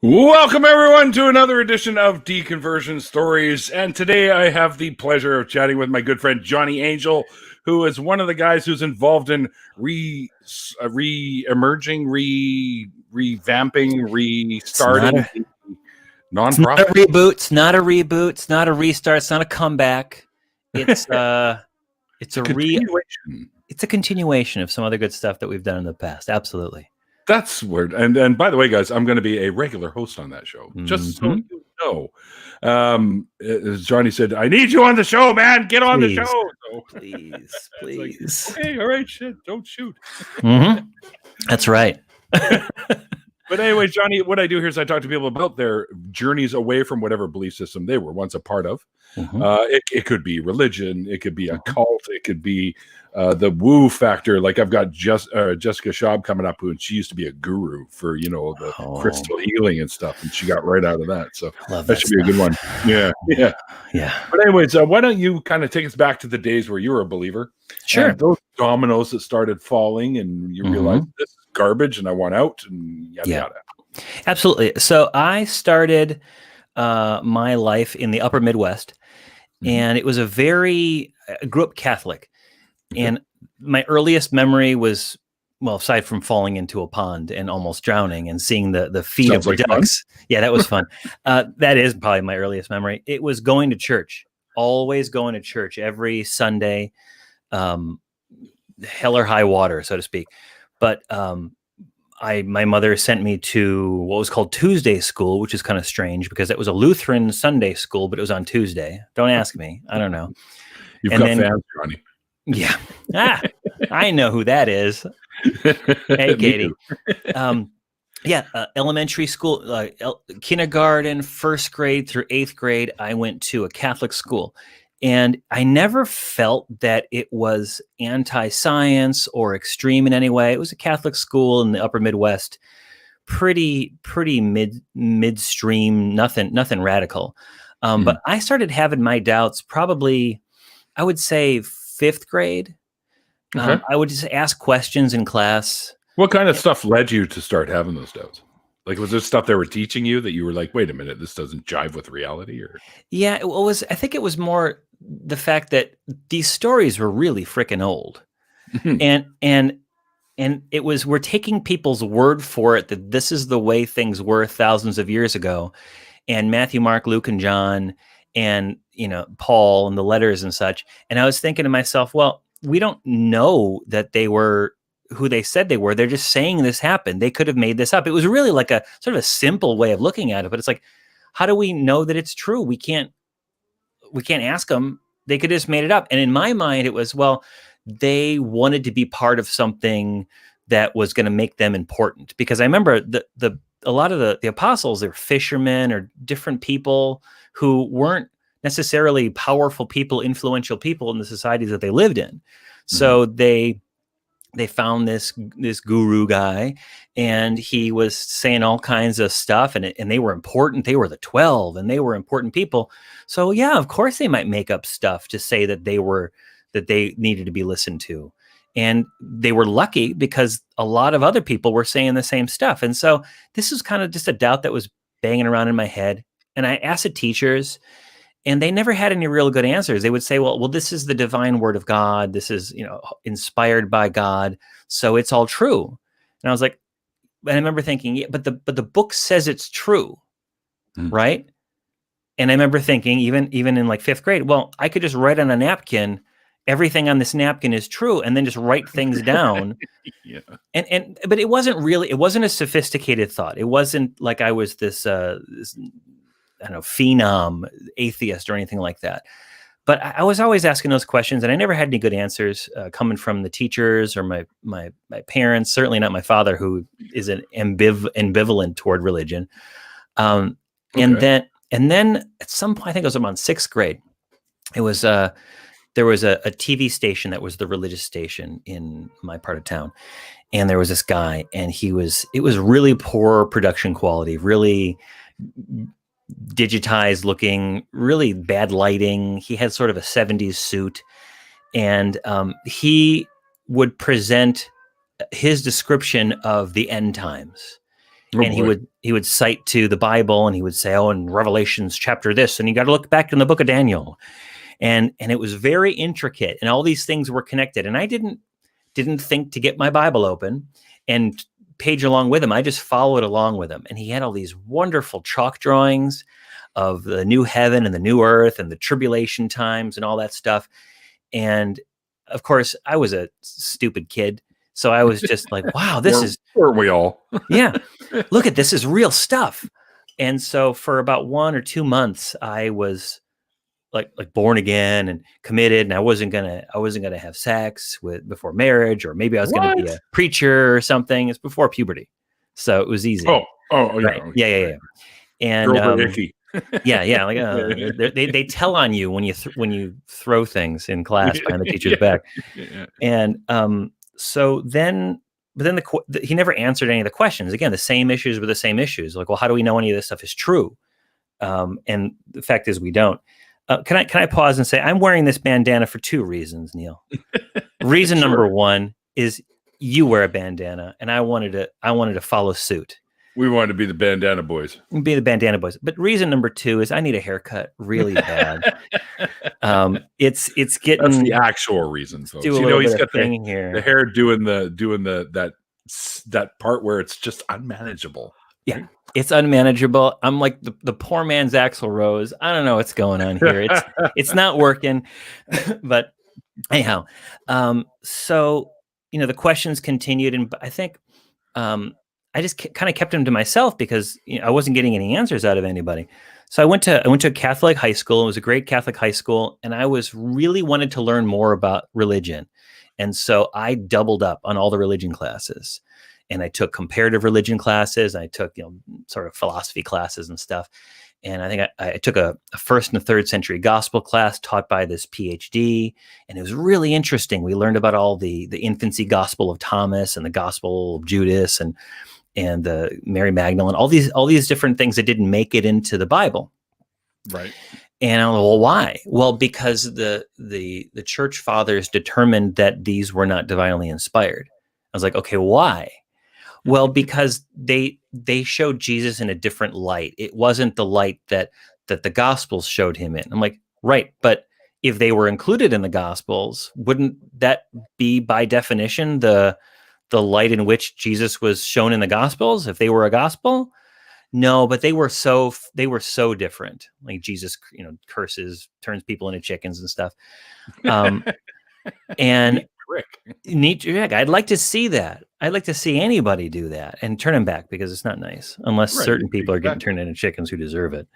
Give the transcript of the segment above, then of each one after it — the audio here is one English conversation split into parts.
Welcome, everyone, to another edition of Deconversion Stories. And today I have the pleasure of chatting with my good friend Johnny Angel, who is one of the guys who's involved in re-emerging, revamping, restarting nonprofit. It's not a reboot. It's not a reboot. It's not a restart. It's not a comeback. It's it's a continuation. It's a continuation of some other good stuff that we've done in the past. Absolutely. That's weird. And by the way, guys, I'm going to be a regular host on that show. Just so you know. As Johnny said, I need you on the show, man. Get on the show. So, Please. Like, okay, all right, shit. Don't shoot. That's right. But anyway, Johnny, what I do here is I talk to people about their journeys away from whatever belief system they were once a part of. It could be religion. It could be a cult. It could be the woo factor. Like I've got Jessica Schaub coming up, and she used to be a guru for, the crystal healing and stuff. And she got right out of that. So that should be a good one. Yeah. But anyways, why don't you kind of take us back to the days where you were a believer? Sure. And those dominoes that started falling and you realized this is garbage and I want out and yada. Absolutely. So I started my life in the upper Midwest, and it was I grew up Catholic. And my earliest memory was, well, aside from falling into a pond and almost drowning and seeing the feet of the ducks. Fun. Yeah, that was fun. That is probably my earliest memory. It was going to church, always going to church every Sunday, hell or high water, so to speak. But my mother sent me to what was called Tuesday school, which is kind of strange because it was a Lutheran Sunday school, but it was on Tuesday. Don't ask me. I don't know. You've got fans, Johnny. Yeah. I know who that is. Hey, Katie. Elementary school, kindergarten, first grade through eighth grade, I went to a Catholic school. And I never felt that it was anti-science or extreme in any way. It was a Catholic school in the upper Midwest, pretty midstream, nothing radical. But I started having my doubts probably, I would say, fifth grade. I would just ask questions in class. What kind of stuff led you to start having those doubts? Like, was there stuff they were teaching you that you were like, wait a minute, this doesn't jive with reality? Or yeah, I think it was more the fact that these stories were really freaking old. and it was, we're taking people's word for it that this is the way things were thousands of years ago. And Matthew, Mark, Luke, and John, and Paul and the letters and such. And I was thinking to myself, well, we don't know that they were who they said they were. They're just saying this happened. They could have made this up. It was really like a sort of a simple way of looking at it, but it's like, how do we know that it's true? We can't ask them. They could have just made it up. And in my mind, it was, well, they wanted to be part of something that was going to make them important. Because I remember a lot of the apostles, they're fishermen or different people who weren't necessarily powerful people, influential people in the societies that they lived in. So they found this guru guy, and he was saying all kinds of stuff, and they were important. They were the 12, and they were important people. So yeah, of course they might make up stuff to say that they needed to be listened to. And they were lucky because a lot of other people were saying the same stuff. And so this was kind of just a doubt that was banging around in my head. And I asked the teachers, and they never had any real good answers. They would say, well, this is the divine word of God. This is, inspired by God. So it's all true. And I was like, and I remember thinking, yeah, but the book says it's true. Right. And I remember thinking, even in like fifth grade, well, I could just write on a napkin, everything on this napkin is true, and then just write things down. But it wasn't a sophisticated thought. It wasn't like I was this I don't know, phenom atheist or anything like that. But I was always asking those questions, and I never had any good answers coming from the teachers or my parents. Certainly not my father, who is an ambivalent toward religion. And then at some point, I think it was around sixth grade, it was there was a TV station that was the religious station in my part of town, and there was this guy, and it was really poor production quality, really digitized looking, really bad lighting. He had sort of a 70s suit, and he would present his description of the end times. and he would cite to the Bible, and he would say, "Oh, in Revelations chapter this, and you got to look back in the book of Daniel," and it was very intricate, and all these things were connected. And I didn't think to get my Bible open and page along with him. I just followed along with him, and he had all these wonderful chalk drawings of the new heaven and the new earth and the tribulation times and all that stuff. And of course, I was a stupid kid. So I was just like, wow, weren't we all? Yeah, look at this is real stuff. And so for about 1 or 2 months, I was like born again and committed, and I wasn't gonna have sex before marriage, or maybe I was gonna be a preacher or something. It's before puberty, so it was easy. Right. Yeah. And icky. Yeah. Like they tell on you when you throw things in class behind the teacher's back. Yeah. And so then, but then he never answered any of the questions. Again, the same issues were the same issues. Like, well, how do we know any of this stuff is true? And the fact is, we don't. Can I pause and say I'm wearing this bandana for 2 reasons, Neil. Reason Sure. number 1 is you wear a bandana, and I wanted to follow suit. We wanted to be the bandana boys. Be the bandana boys. But reason number 2 is I need a haircut really bad. It's getting. That's the actual reason, folks. He's got the hair doing that part where it's just unmanageable. Yeah, it's unmanageable. I'm like the poor man's Axl Rose. I don't know what's going on here. It's not working. But anyhow, so the questions continued, and I think I just kind of kept them to myself because I wasn't getting any answers out of anybody. So I went to a Catholic high school. It was a great Catholic high school, and I was really wanted to learn more about religion, and so I doubled up on all the religion classes. And I took comparative religion classes. I took, sort of philosophy classes and stuff. And I think I took a 1st and 3rd century gospel class taught by this PhD. And it was really interesting. We learned about all the infancy gospel of Thomas and the gospel of Judas and the Mary Magdalene, all these different things that didn't make it into the Bible. Right. And I'm like, well, why? Well, because the church fathers determined that these were not divinely inspired. I was like, okay, why? Well, because they showed Jesus in a different light. It wasn't the light that the Gospels showed him in. I'm like, right, but if they were included in the Gospels, wouldn't that be by definition the light in which Jesus was shown in the Gospels? If they were a gospel, no, but they were so different. Like Jesus, curses, turns people into chickens and stuff. And neat trick. I'd like to see that. I'd like to see anybody do that and turn them back, because it's not nice unless certain people are getting turned into chickens who deserve it.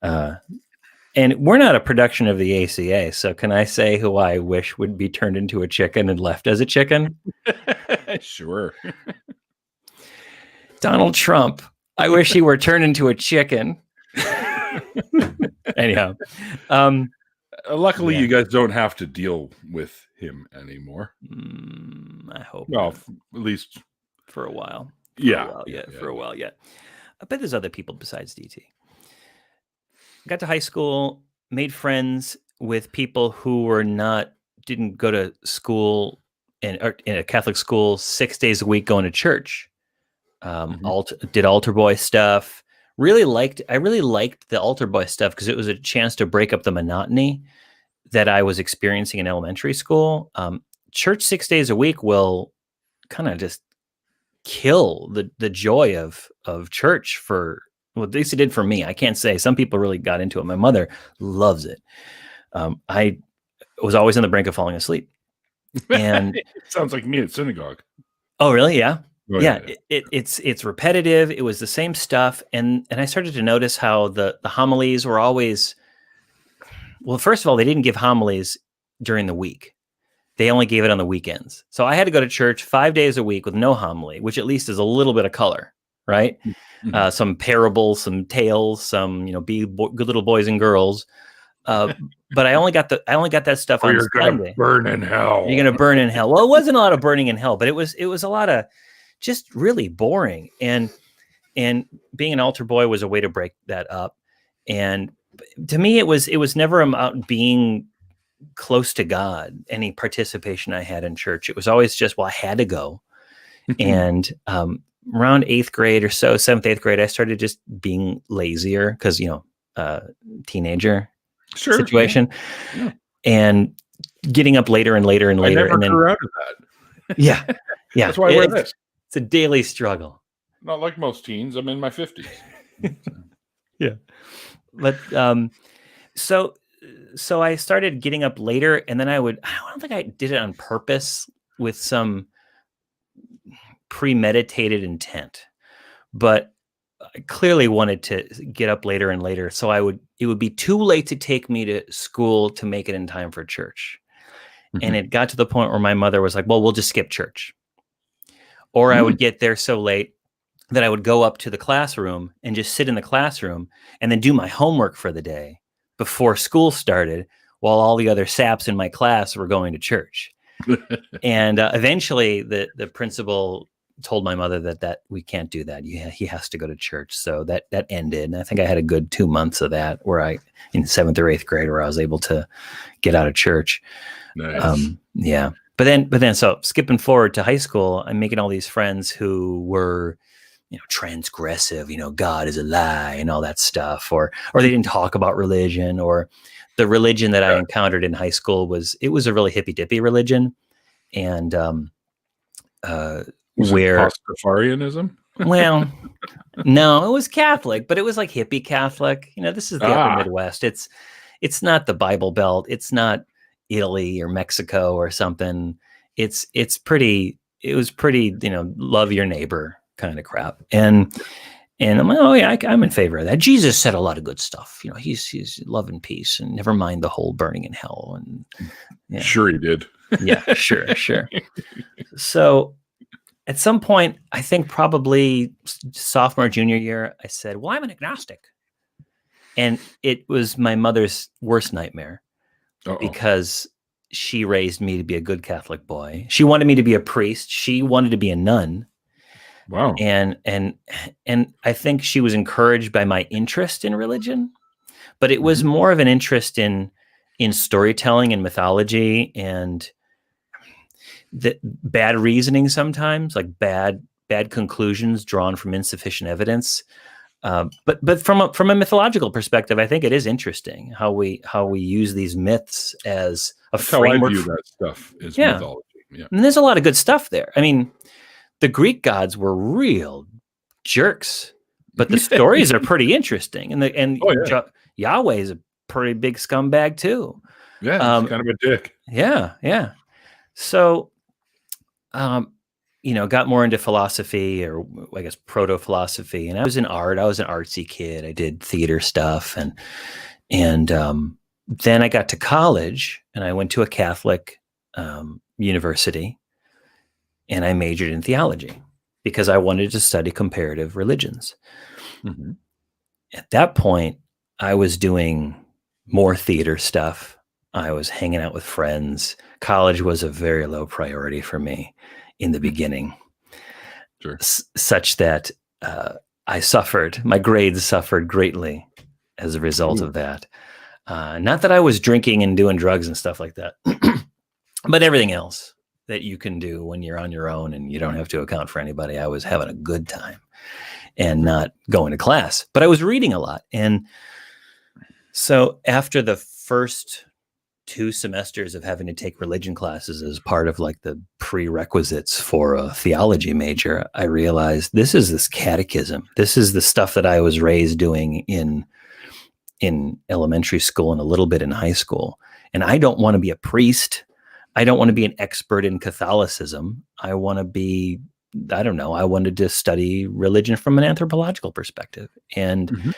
And we're not a production of the ACA. So can I say who I wish would be turned into a chicken and left as a chicken? Sure. Donald Trump. I wish he were turned into a chicken. Anyhow. Luckily, you guys don't have to deal with him anymore. I hope. Well, at least for a while. For a while yet. I bet there's other people besides DT. Got to high school, made friends with people who didn't go to school in a Catholic school 6 days a week, going to church. Did altar boy stuff. I really liked the altar boy stuff because it was a chance to break up the monotony that I was experiencing in elementary school. Church 6 days a week will kind of just kill the joy of church at least it did for me. I can't say. Some people really got into it. My mother loves it. I was always on the brink of falling asleep. And it sounds like me at synagogue. Oh, really? Yeah. Oh, yeah. It's repetitive. It was the same stuff. And I started to notice how the homilies were always, well, first of all, they didn't give homilies during the week. They only gave it on the weekends. So I had to go to church 5 days a week with no homily, which at least is a little bit of color, right? Mm-hmm. Some parables, some tales, some, be good little boys and girls. But I only got that stuff on Sunday. Burn in hell. You're gonna burn in hell. Well, it wasn't a lot of burning in hell, but it was a lot of just really boring. And being an altar boy was a way to break that up. And to me, it was never about being close to God. Any participation I had in church, it was always just, well, I had to go. And around 8th grade or so, 7th, 8th grade, I started just being lazier because, teenager situation, Yeah. and getting up later and later and I later. never And then, grew out of that. yeah. That's why I wear this. It's a daily struggle. Not like most teens. I'm in my 50s. Yeah. But, so I started getting up later, and then I don't think I did it on purpose with some premeditated intent, but I clearly wanted to get up later and later. So it would be too late to take me to school to make it in time for church. And it got to the point where my mother was like, well, we'll just skip church. Or I would get there so late that I would go up to the classroom and just sit in the classroom and then do my homework for the day before school started, while all the other saps in my class were going to church. And eventually the principal told my mother that we can't do that. He has to go to church. So that ended. And I think I had a good 2 months of that where in 7th or 8th grade, where I was able to get out of church. Nice. Yeah. But then, so skipping forward to high school, I'm making all these friends who were, transgressive, God is a lie and all that stuff, or they didn't talk about religion, or the religion that I encountered in high school was a really hippy dippy religion. And, Was where it Pastafarianism? Well, no, it was Catholic, but it was like hippie Catholic. This is the upper Midwest. It's not the Bible Belt. It's not Italy or Mexico or something. It was pretty, love your neighbor kind of crap. And I'm like, oh yeah, I'm in favor of that. Jesus said a lot of good stuff. He's love and peace, and never mind the whole burning in hell. And yeah. Sure he did. Yeah, sure. So at some point, I think probably sophomore, junior year, I said, well, I'm an agnostic. And it was my mother's worst nightmare. Because she raised me to be a good Catholic boy. She wanted me to be a priest. She wanted to be a nun. Wow. And I think she was encouraged by my interest in religion, but it was more of an interest in storytelling and mythology, and the bad reasoning sometimes, like bad conclusions drawn from insufficient evidence. But from a mythological perspective, I think it is interesting how we use these myths as a framework. How I view that stuff is mythology. Yeah. And there's a lot of good stuff there. I mean, the Greek gods were real jerks, but the stories are pretty interesting. And Yahweh is a pretty big scumbag too. Yeah, he's kind of a dick. Yeah. So, got more into philosophy, or I guess proto-philosophy. And I was in art. I was an artsy kid. I did theater stuff. And then I got to college, and I went to a Catholic university, and I majored in theology because I wanted to study comparative religions. At that point, I was doing more theater stuff. I was hanging out with friends. College was a very low priority for me in the beginning, such that my grades suffered greatly as a result of that. Not that I was drinking and doing drugs and stuff like that, but everything else that you can do when you're on your own and you don't have to account for anybody. I was having a good time and not going to class, but I was reading a lot. And so after the first 2 semesters of having to take religion classes as part of like the prerequisites for a theology major, I realized this catechism. This is the stuff that I was raised doing in elementary school and a little bit in high school. And I don't want to be a priest. I don't want to be an expert in Catholicism. I want to be, I wanted to study religion from an anthropological perspective. And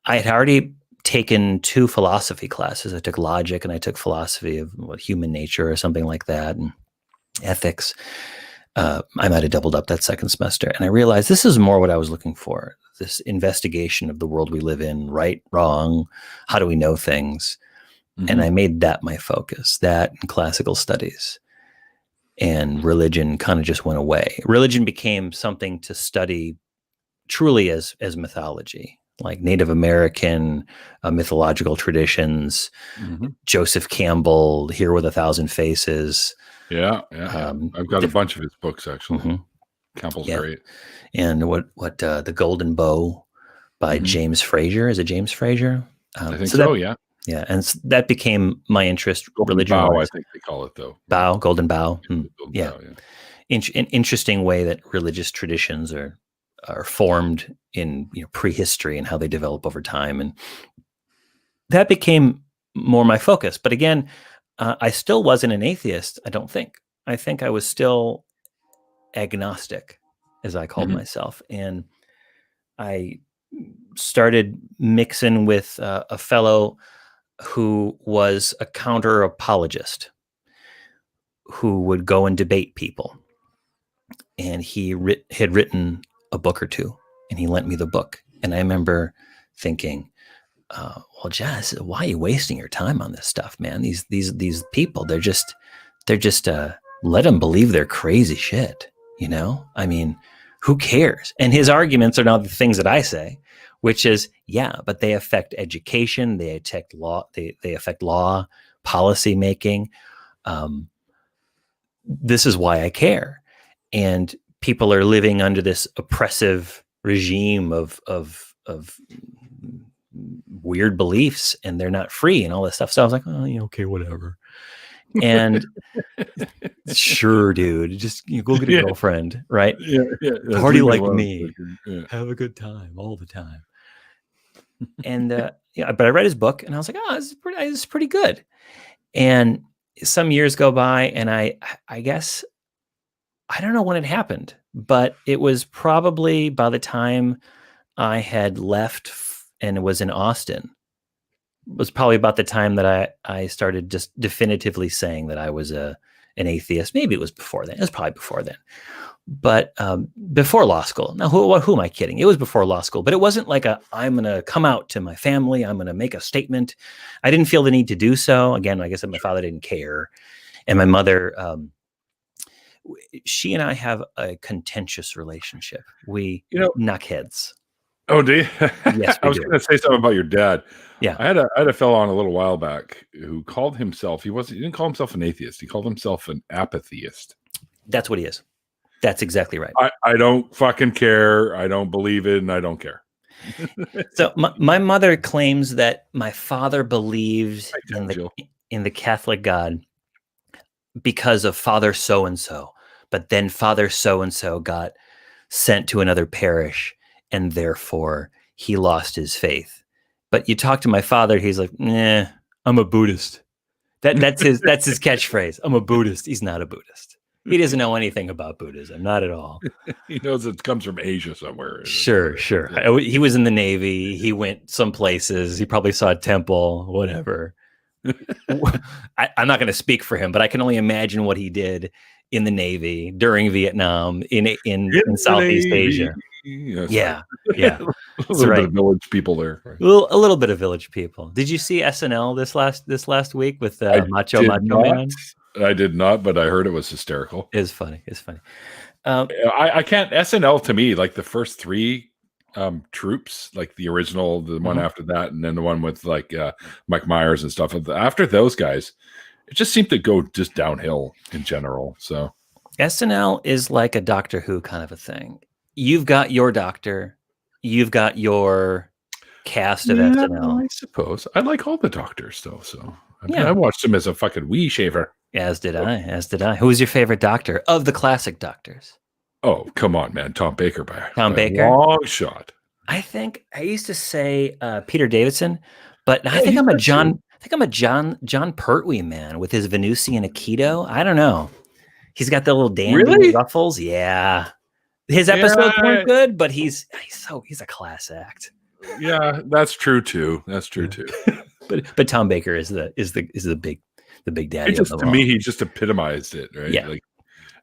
I had already taken 2 philosophy classes. I took logic and I took philosophy of human nature or something like that, and ethics. I might have doubled up that second semester. And I realized this is more what I was looking for, this investigation of the world we live in, right, wrong, how do we know things? And I made that my focus, that and classical studies. And religion kind of just went away. Religion became something to study truly as mythology, like Native American mythological traditions, Joseph Campbell, Here with a Thousand Faces. Yeah. I've got a bunch of his books, actually. Campbell's great. And what the Golden Bow by James Fraser. Is it James Fraser? I think so. Yeah. Yeah, and that became my interest. Golden Religion Bow, wise. I think they call it though. Bow, Golden Bow. Golden Yeah. Bow, An interesting way that religious traditions are formed in prehistory and how they develop over time, and that became more my focus. But again, I still wasn't an atheist. I don't think. I think I was still agnostic, as I called myself, and I started mixing with a fellow who was a counter apologist who would go and debate people. And he had written a book or two, and he lent me the book. And I remember thinking, well, Jazz, why are you wasting your time on this stuff, man? These people, they're just let them believe their crazy shit. I mean, who cares? And his arguments are not the things that I say, which is, yeah, but they affect education, they affect law, they affect law, policy making. This is why I care. And people are living under this oppressive regime of weird beliefs, and they're not free and all this stuff. So I was like, oh, okay, whatever. And sure, dude, just go get a girlfriend, right? Yeah. Party like me, have a good time all the time. And but I read his book, and I was like, oh, this is pretty good. And some years go by, and I guess I don't know when it happened, but it was probably by the time I had left and was in Austin. It was probably about the time that I started just definitively saying that I was an atheist. Maybe it was before then. It was probably before then. But before law school. Now, who am I kidding? It was before law school, but it wasn't like I'm going to come out to my family. I'm going to make a statement. I didn't feel the need to do so. Again, I guess my father didn't care. And my mother, she and I have a contentious relationship. We knock heads. Oh, do you? Yes, I was going to say something about your dad. Yeah. I had a fellow on a little while back who called himself, he didn't call himself an atheist. He called himself an apatheist. That's what he is. That's exactly right. I don't fucking care. I don't believe it, and I don't care. So my mother claims that my father believed in the Catholic God because of Father so-and-so, but then Father so-and-so got sent to another parish, and therefore he lost his faith. But you talk to my father, he's like, nah, I'm a Buddhist. That's his catchphrase. I'm a Buddhist. He's not a Buddhist. He doesn't know anything about Buddhism, not at all. He knows it comes from Asia somewhere. Sure. Yeah. He was in the Navy. He went some places. He probably saw a temple, whatever. I'm not going to speak for him, but I can only imagine what he did in the Navy during Vietnam in Southeast Asia. Yeah. A little bit of village people there. Right. A little bit of village people. Did you see SNL this last week with Macho Man? I did not, but I heard it was hysterical. It's funny. I can't. SNL to me, like the first three troops, like the original, the one after that, and then the one with like Mike Myers and stuff. After those guys, it just seemed to go just downhill in general. So SNL is like a Doctor Who kind of a thing. You've got your doctor, you've got your cast of SNL. I suppose I like all the doctors though. So I watched them as a fucking wee shaver. As did I. Who was your favorite doctor of the classic doctors? Oh, come on, man. Tom Baker by Baker? A long shot. I think I used to say Peter Davison, but I think I'm a John Pertwee man with his Venusian Aikido. I don't know. He's got the little dandy ruffles. Yeah. His episodes weren't good, but he's a class act. Yeah, that's true too. But Tom Baker is the big daddy. To me, he just epitomized it, right? Yeah. Like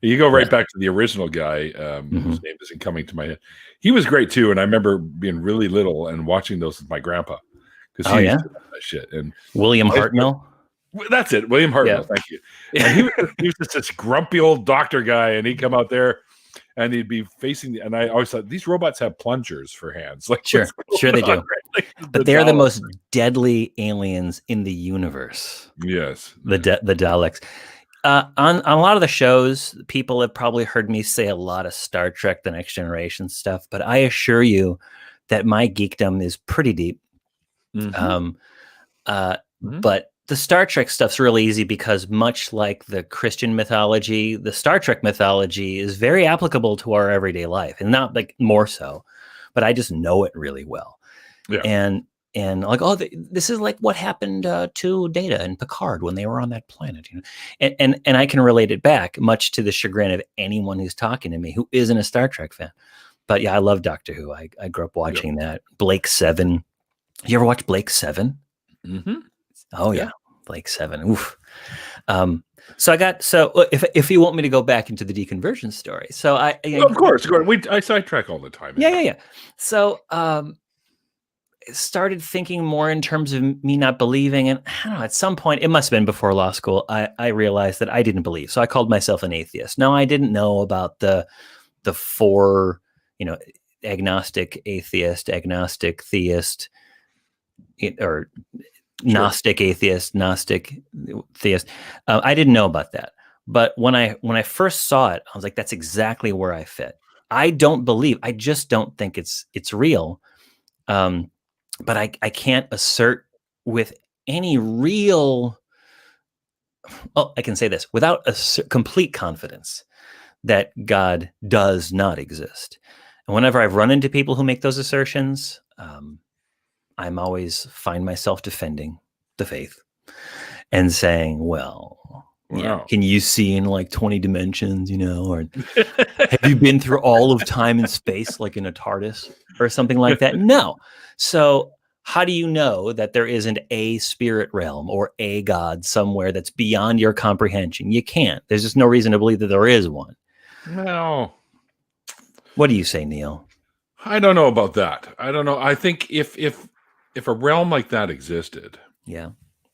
you go right back to the original guy, whose name isn't coming to my head. He was great too, and I remember being really little and watching those with my grandpa because he used to do that shit. And William Hartnell. That's it, William Hartnell. Yeah. Thank you. And he was just this grumpy old doctor guy, and he'd come out there. And he'd be facing and I always thought these robots have plungers for hands. Like sure they do. Right? Like, but they're the most deadly aliens in the universe. Yes. The Daleks. On a lot of the shows, people have probably heard me say a lot of Star Trek: The Next Generation stuff, but I assure you that my geekdom is pretty deep. Mhm. But the Star Trek stuff's really easy because, much like the Christian mythology, the Star Trek mythology is very applicable to our everyday life, and not like more so, but I just know it really well. Yeah. And like, oh, this is like what happened to Data and Picard when they were on that planet, you know, and I can relate it back, much to the chagrin of anyone who's talking to me who isn't a Star Trek fan. But yeah, I love Doctor Who. I grew up watching that. Blake Seven. You ever watch Blake Seven? Mhm. Oh yeah, Blake Seven. Oof. So if you want me to go back into the deconversion story, so Of course. I sidetrack all the time. Yeah. So started thinking more in terms of me not believing, and I don't know, at some point, it must have been before law school, I realized that I didn't believe. So I called myself an atheist. Now, I didn't know about the four, agnostic atheist, agnostic theist, or Gnostic atheist, Gnostic theist. I didn't know about that. But when I first saw it, I was like, that's exactly where I fit. I don't believe. I just don't think it's real. But I can't assert with any real, well, I can say this without a complete confidence that God does not exist. And whenever I've run into people who make those assertions, I'm always find myself defending the faith and saying, well, yeah, can you see in like 20 dimensions, or have you been through all of time and space like in a TARDIS or something like that? No. So how do you know that there isn't a spirit realm or a God somewhere that's beyond your comprehension? You can't. There's just no reason to believe that there is one. No. What do you say, Neil? I don't know about that. I don't know. I think if a realm like that existed, yeah,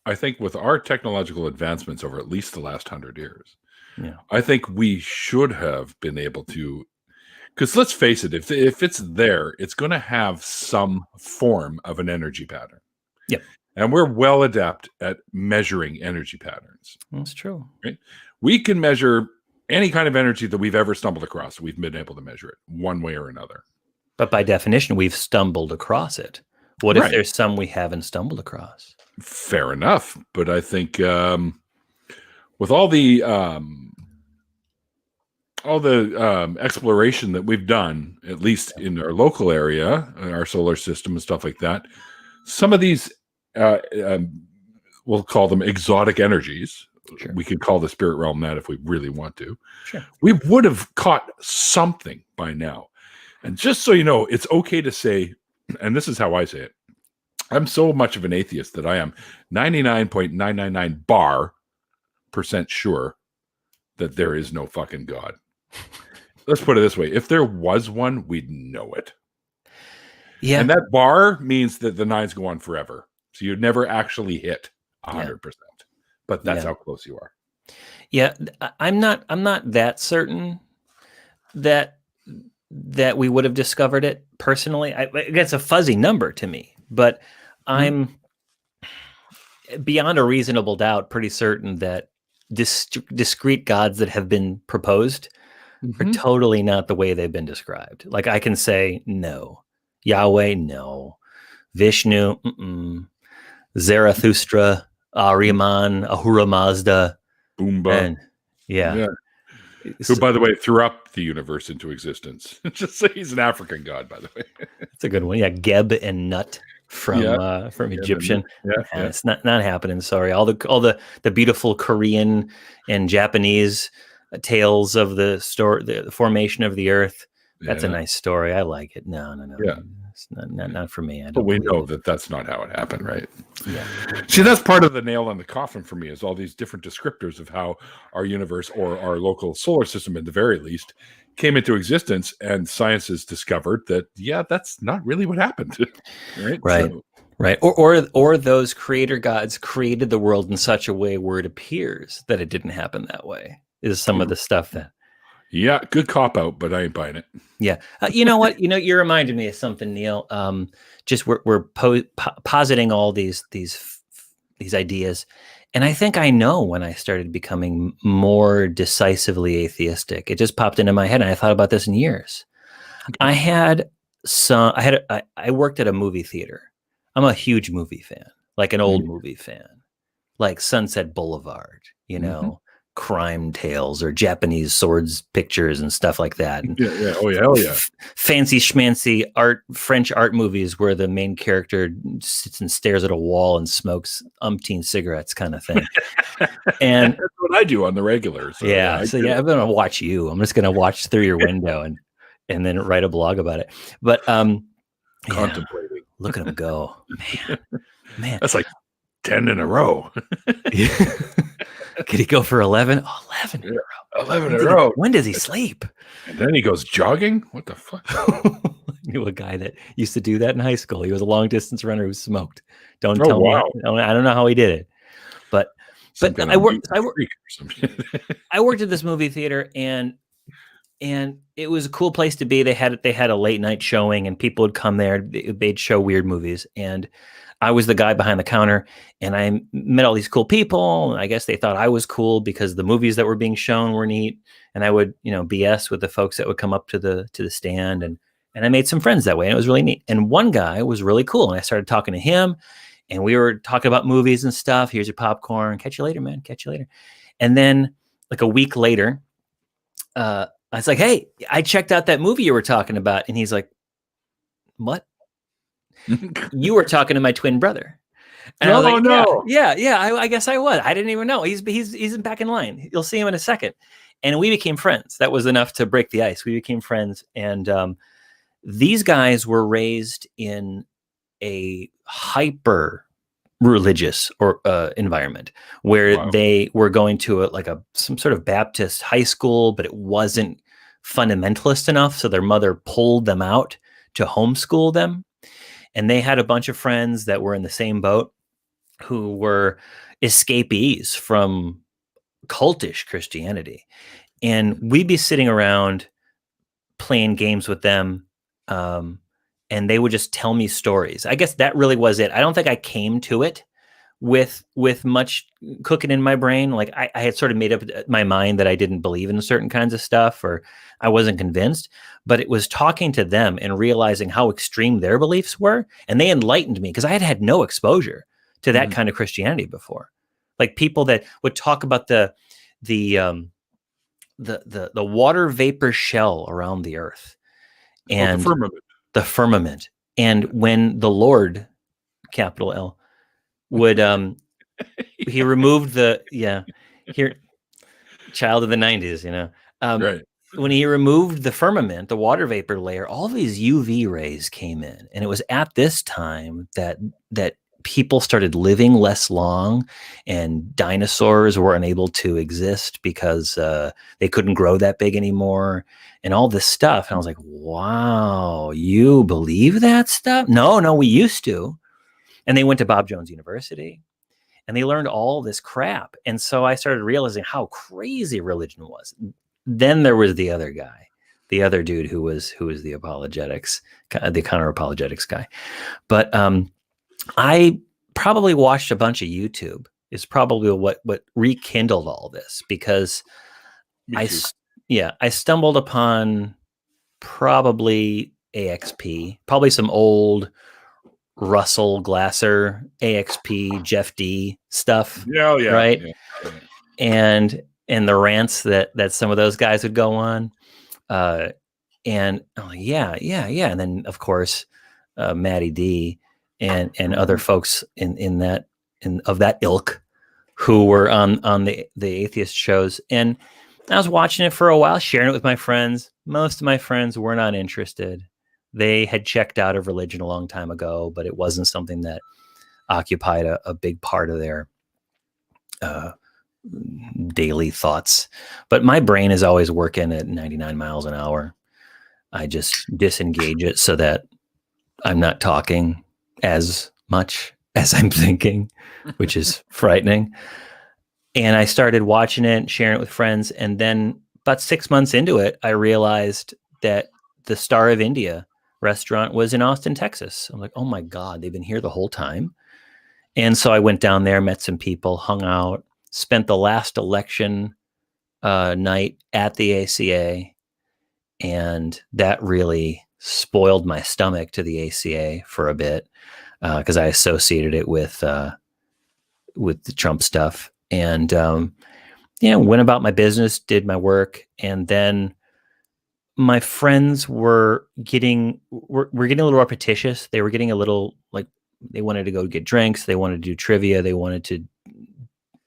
I think with our technological advancements over at least the last 100 years, yeah, I think we should have been able to, because let's face it, if it's there, it's going to have some form of an energy pattern. Yep. And we're well adept at measuring energy patterns. That's true. Right? We can measure any kind of energy that we've ever stumbled across. We've been able to measure it one way or another. But by definition, we've stumbled across it. What if there's some we haven't stumbled across? Fair enough. But I think with all the exploration that we've done, at least in our local area, in our solar system and stuff like that, some of these, we'll call them exotic energies. Sure. We could call the spirit realm that if we really want to. Sure. We would have caught something by now. And just so you know, it's okay to say, and this is how I say it, I'm so much of an atheist that I am 99.999% sure that there is no fucking God. Let's put it this way. If there was one, we'd know it. Yeah. And that bar means that the nines go on forever. So you'd never actually hit 100%. But that's how close you are. Yeah. I'm not that certain that we would have discovered it personally. It's a fuzzy number to me, but I'm beyond a reasonable doubt pretty certain that discrete gods that have been proposed are totally not the way they've been described. Like I can say, no. Yahweh, no. Vishnu, Zarathustra, Ahriman, Ahura Mazda. Boomba. And, yeah. Who, by the way, threw up the universe into existence. Just say he's an African god, by the way. That's a good one. Yeah, Geb and Nut from Egyptian. It's not happening. Sorry. All the beautiful Korean and Japanese tales of the formation of the earth. That's a nice story. I like it. No. Yeah. It's not for me. But we know that that's not how it happened, right? Yeah. See, that's part of the nail in the coffin for me is all these different descriptors of how our universe or our local solar system, at the very least, came into existence, and science has discovered that, that's not really what happened. Right. So, right. Or those creator gods created the world in such a way where it appears that it didn't happen that way is some of the stuff that. Yeah, good cop out, but I ain't buying it. Yeah. You know what? You reminded me of something, Neil. Just we're positing all these ideas, And I think I know when I started becoming more decisively atheistic. It just popped into my head, and I thought about this in years. I had I worked at a movie theater. I'm a huge movie fan, like an old movie fan, like Sunset Boulevard, you know, crime tales or Japanese swords pictures and stuff like that. And Yeah. Oh, yeah. Hell yeah. Fancy schmancy French art movies where the main character sits and stares at a wall and smokes umpteen cigarettes, kind of thing. And that's what I do on the regular. So, I'm going to watch you. I'm just going to watch through your window and then write a blog about it. But contemplating. Look at him go. Man. That's like 10 in a row. Could he go for 11? Oh, 11 in a row. 11 in a row. When does he sleep? And then he goes jogging? What the fuck? I knew a guy that used to do that in high school. He was a long distance runner who smoked. Don't tell me. I don't know how he did it. But I worked at this movie theater, and it was a cool place to be. They had a late night showing, and people would come there. They'd show weird movies, and I was the guy behind the counter, and I met all these cool people. And I guess they thought I was cool because the movies that were being shown were neat. And I would, BS with the folks that would come up to the stand, and I made some friends that way, and it was really neat. And one guy was really cool, and I started talking to him, and we were talking about movies and stuff. Here's your popcorn. Catch you later, man. Catch you later. And then like a week later, I was like, hey, I checked out that movie you were talking about. And he's like, what? You were talking to my twin brother. And I was like, no. Yeah. I guess I was. I didn't even know. He's back in line. You'll see him in a second. And we became friends. That was enough to break the ice. We became friends. And these guys were raised in a hyper religious or environment where they were going to some sort of Baptist high school, but it wasn't fundamentalist enough. So their mother pulled them out to homeschool them. And they had a bunch of friends that were in the same boat who were escapees from cultish Christianity. And we'd be sitting around playing games with them. And they would just tell me stories. I guess that really was it. I don't think I came to it with much cooking in my brain. Like I had sort of made up my mind that I didn't believe in certain kinds of stuff, or I wasn't convinced, but it was talking to them and realizing how extreme their beliefs were. And they enlightened me because I had had no exposure to that kind of Christianity before. Like people that would talk about the water vapor shell around the earth and the firmament. And when the Lord, capital L, would he removed child of the 90s, right. When he removed the firmament, the water vapor layer, all these UV rays came in. And it was at this time that people started living less long, and dinosaurs were unable to exist because they couldn't grow that big anymore, and all this stuff. And I was like, wow, you believe that stuff? No, we used to. And they went to Bob Jones University and they learned all this crap. And so I started realizing how crazy religion was. Then there was the other guy, the other dude who was the the counter-apologetics guy. But I probably watched a bunch of YouTube is probably what rekindled all this, because I stumbled upon probably AXP, probably some old Russell Glasser, AXP, Jeff D stuff. Yeah. Right. Yeah. And the rants that some of those guys would go on. And I'm like, yeah. And then of course, Matty D and other folks in that ilk who were on the atheist shows. And I was watching it for a while, sharing it with my friends. Most of my friends were not interested. They had checked out of religion a long time ago, but it wasn't something that occupied a big part of their daily thoughts. But my brain is always working at 99 miles an hour. I just disengage it so that I'm not talking as much as I'm thinking, which is frightening. And I started watching it, sharing it with friends. And then about 6 months into it, I realized that the Star of India restaurant was in Austin, Texas. I'm like, oh my God, they've been here the whole time. And so I went down there, met some people, hung out, spent the last election night at the ACA, and that really spoiled my stomach to the ACA for a bit because I associated it with the Trump stuff, and went about my business, did my work, and then my friends were getting a little repetitious. They were getting a little like they wanted to go get drinks, they wanted to do trivia, they wanted to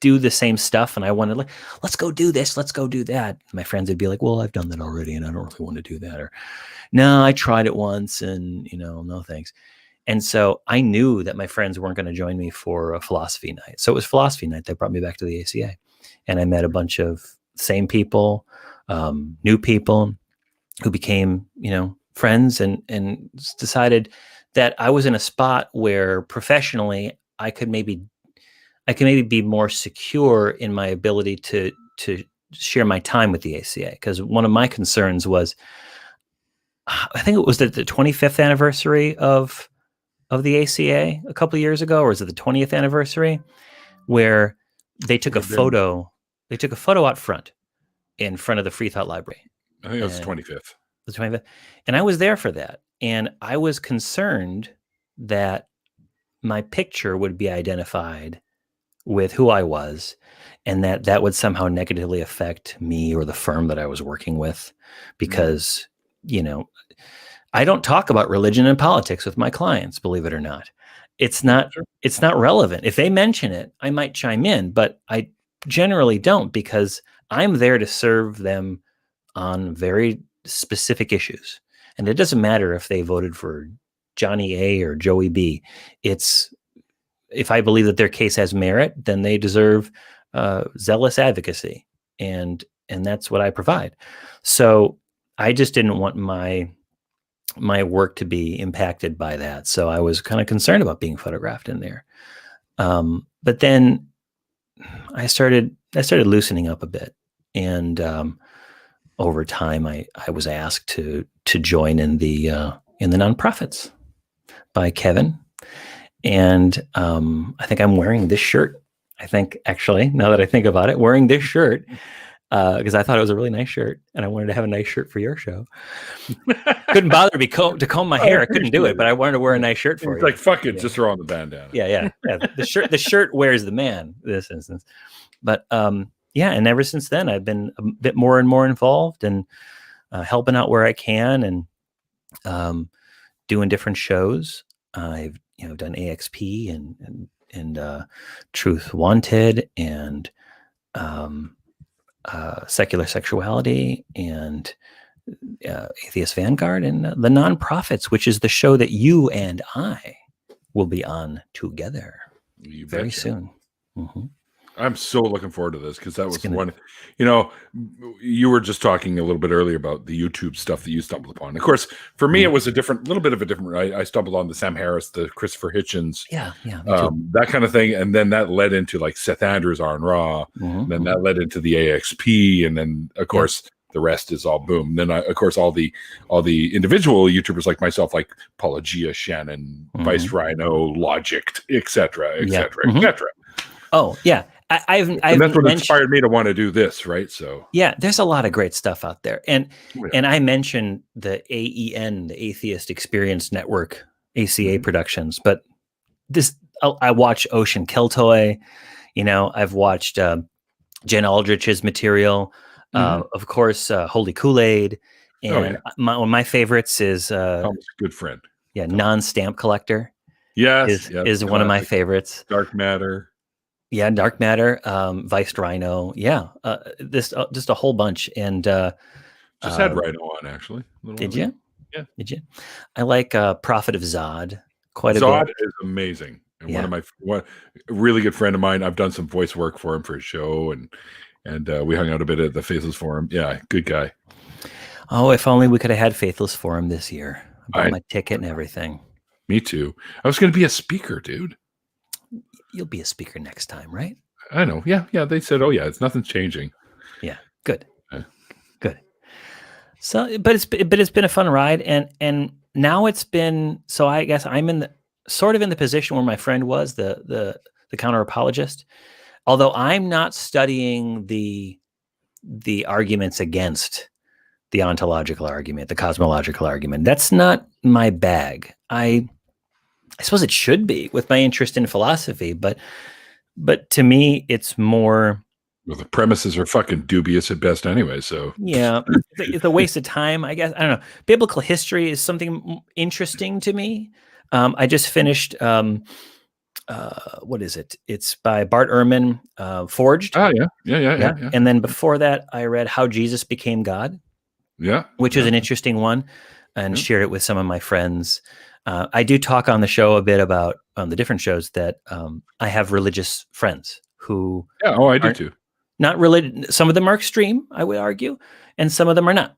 do the same stuff, and I wanted like, let's go do this, let's go do that. My friends would be like, well, I've done that already and I don't really want to do that, or no, I tried it once and no thanks. And so I knew that my friends weren't going to join me for a philosophy night. So it was philosophy night that brought me back to the ACA, and I met a bunch of same people, new people who became friends, and decided that I was in a spot where professionally I could maybe be more secure in my ability to share my time with the ACA. Because one of my concerns was, I think it was the 25th anniversary of the ACA a couple of years ago, or was it the 20th anniversary, where they took a photo. They took a photo out front, in front of the Free Thought Library. I think it was the 25th. The 25th, and I was there for that, and I was concerned that my picture would be identified with who I was, and that would somehow negatively affect me or the firm that I was working with, because I don't talk about religion and politics with my clients, believe it or not. It's not relevant. If they mention it, I might chime in, but I generally don't, because I'm there to serve them on very specific issues. And it doesn't matter if they voted for Johnny A or Joey B. If I believe that their case has merit, then they deserve zealous advocacy. And that's what I provide. So I just didn't want my work to be impacted by that. So I was kind of concerned about being photographed in there. But then I started loosening up a bit. And over time, I was asked to join in the nonprofits by Kevin. And I think I'm wearing this shirt. I think, actually, now that I think about it, wearing this shirt because I thought it was a really nice shirt, and I wanted to have a nice shirt for your show. Couldn't bother me to comb my hair. I couldn't do it, but I wanted to wear a nice shirt for you. It's like, fuck it, just throw on the bandana. Yeah. The shirt wears the man in this instance. But and ever since then, I've been a bit more and more involved and helping out where I can, and doing different shows. I've done AXP and Truth Wanted and Secular Sexuality and Atheist Vanguard and the Nonprofits, which is the show that you and I will be on together very soon. Mm-hmm. I'm so looking forward to this, because that was one, you were just talking a little bit earlier about the YouTube stuff that you stumbled upon. Of course, for me, it was a little bit of a different, I stumbled on the Sam Harris, the Christopher Hitchens, that kind of thing. And then that led into like Seth Andrews, Aaron Ra. And then that led into the AXP. And then of course, the rest is all boom. And then of course, all the individual YouTubers like myself, like Apologia, Shannon, Vice Rhino, Logic, etc. Oh yeah. And that's what inspired me to want to do this, right? So there's a lot of great stuff out there, and I mentioned the AEN, the Atheist Experience Network, ACA Productions, but I watch Ocean Killtoy, I've watched Jen Aldrich's material, of course, Holy Kool-Aid, and one of my favorites is Thomas, good friend, Non-Stamp Collector. Is one of my favorites. Dark Matter. Yeah, Dark Matter, Vice Rhino. Yeah, this just a whole bunch. And just had Rhino on, actually. Did you? Yeah. Did you? I like Prophet of Zod quite a bit. Zod is amazing. And one really good friend of mine. I've done some voice work for him for his show, and we hung out a bit at the Faithless Forum. Yeah, good guy. Oh, if only we could have had Faithless Forum this year. I bought my ticket and everything. Me too. I was going to be a speaker, dude. You'll be a speaker next time, right? I know. Yeah. They said, it's nothing's changing. Yeah. Good. Good. So, but it's been a fun ride, and now it's been. So I guess I'm in sort of in the position where my friend was, the counter apologist. Although I'm not studying the arguments against the ontological argument, the cosmological argument. That's not my bag. I suppose it should be with my interest in philosophy, but to me, it's more. Well, the premises are fucking dubious at best anyway. So Yeah, it's a waste of time, I guess. I don't know. Biblical history is something interesting to me. I just finished. What is it? It's by Bart Ehrman, Forged. Oh yeah. And then before that, I read How Jesus Became God. Yeah, which is an interesting one, and shared it with some of my friends. I do talk on the show a bit about on the different shows that I have religious friends who. Yeah, I do too. Not religious. Some of them are extreme, I would argue, and some of them are not.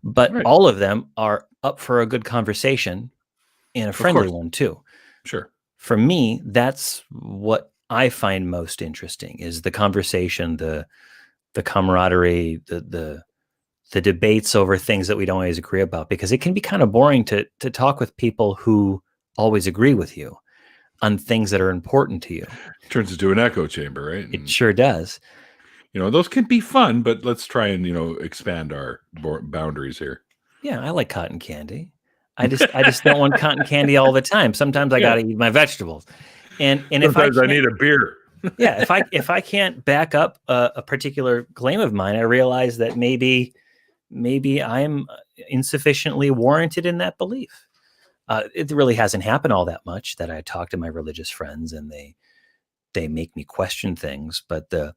But all of them are up for a good conversation and a friendly one too. Sure. For me, that's what I find most interesting: is the conversation, the camaraderie, the debates over things that we don't always agree about, because it can be kind of boring to talk with people who always agree with you on things that are important to you. Turns into an echo chamber, right? It sure does. Those can be fun, but let's try and, expand our boundaries here. Yeah, I like cotton candy. I just don't want cotton candy all the time. Sometimes I got to eat my vegetables. And sometimes I need a beer. Yeah, if I can't back up a particular claim of mine, I realize that maybe I'm insufficiently warranted in that belief. It really hasn't happened all that much that I talk to my religious friends and they make me question things, but the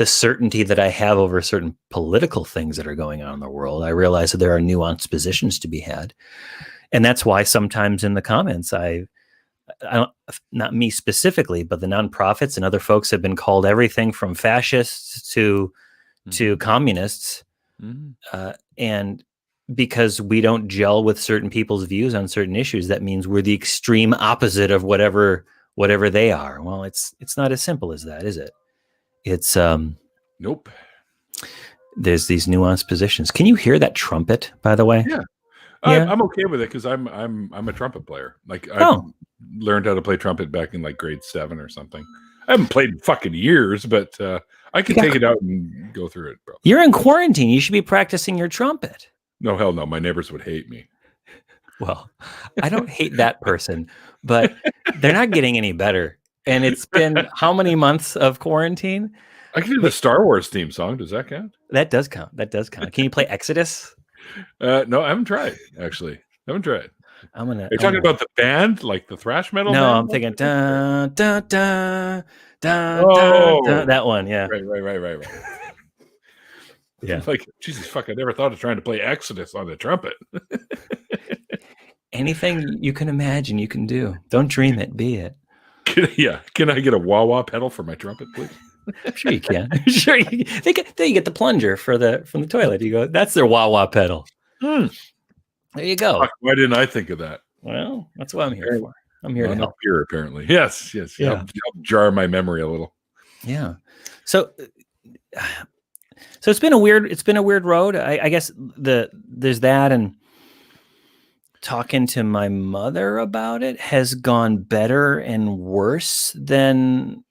certainty that I have over certain political things that are going on in the world, I realize that there are nuanced positions to be had. And that's why sometimes in the comments, I don't, not me specifically, but the nonprofits and other folks have been called everything from fascists to communists. And because we don't gel with certain people's views on certain issues, that means we're the extreme opposite of whatever they are. Well, it's not as simple as that, is it? It's nope. There's these nuanced positions. Can you hear that trumpet, by the way? Yeah. I'm okay with it because I'm a trumpet player. Like I learned how to play trumpet back in like grade 7 or something. I haven't played in fucking years, but I can take it out and go through it, bro. You're in quarantine. You should be practicing your trumpet. No, hell no. My neighbors would hate me. Well, I don't hate that person, but they're not getting any better. And it's been how many months of quarantine? I can do the Star Wars theme song. Does that count? That does count. Can you play Exodus? No, I haven't tried, actually. I haven't tried. Are you talking about the band, like the thrash metal No, band? I'm thinking dun, dun, dun, dun, dun, dun, that one, yeah. Right. Yeah. Like, Jesus, fuck, I never thought of trying to play Exodus on the trumpet. Anything you can imagine, you can do. Don't dream it, be it. Can I get a wah-wah pedal for my trumpet, please? I'm sure you can. Sure, you get the plunger from the toilet. You go, that's their wah-wah pedal. There you go. Fuck, why didn't I think of that? Well, that's what I'm here for. I'm here to help. Here, apparently. Yes. Yeah. Help jar my memory a little. Yeah. So it's been a weird road. I guess there's that, and talking to my mother about it has gone better and worse than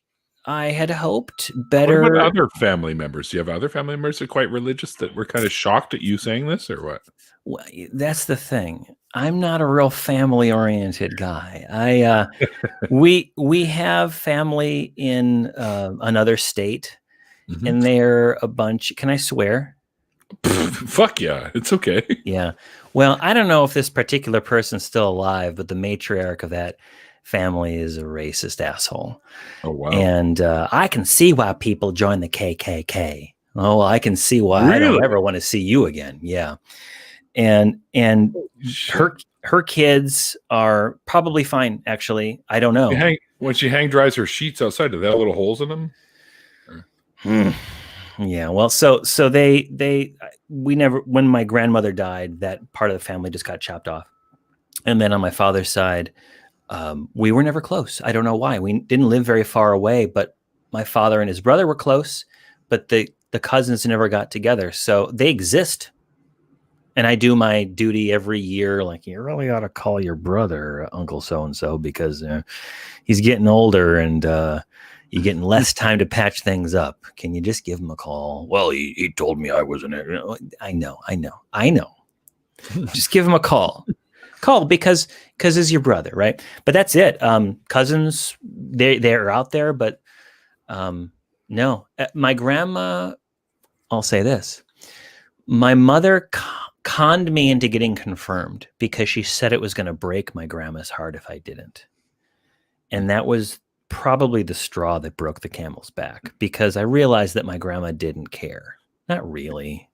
I had hoped. Better. What about other family members? Do you have other family members that are quite religious that were kind of shocked at you saying this, or what? Well, that's the thing. I'm not a real family-oriented guy. We have family in another state, and they're a bunch. Can I swear? Fuck yeah, it's okay. Yeah. Well, I don't know if this particular person's still alive, but the matriarch of that family is a racist asshole. Oh wow. And I can see why people join the KKK. Oh, I can see why I don't ever want to see you again. Yeah. And her kids are probably fine, actually. I don't know. When she hang dries her sheets outside, do they have little holes in them? Yeah, well, so we never, when my grandmother died, that part of the family just got chopped off. And then on my father's side, we were never close. I don't know why. We didn't live very far away, but my father and his brother were close, but the cousins never got together. So they exist And I do my duty every year. Like, you really ought to call your brother Uncle So-and-so because he's getting older and you're getting less time to patch things up. Can you just give him a call? Well, he told me I wasn't. I know. Just give him a call. Because it's your brother, right? But that's it. Cousins, they're out there, but no. My grandma, I'll say this. My mother conned me into getting confirmed because she said it was going to break my grandma's heart if I didn't. And that was probably the straw that broke the camel's back, because I realized that my grandma didn't care. Not really.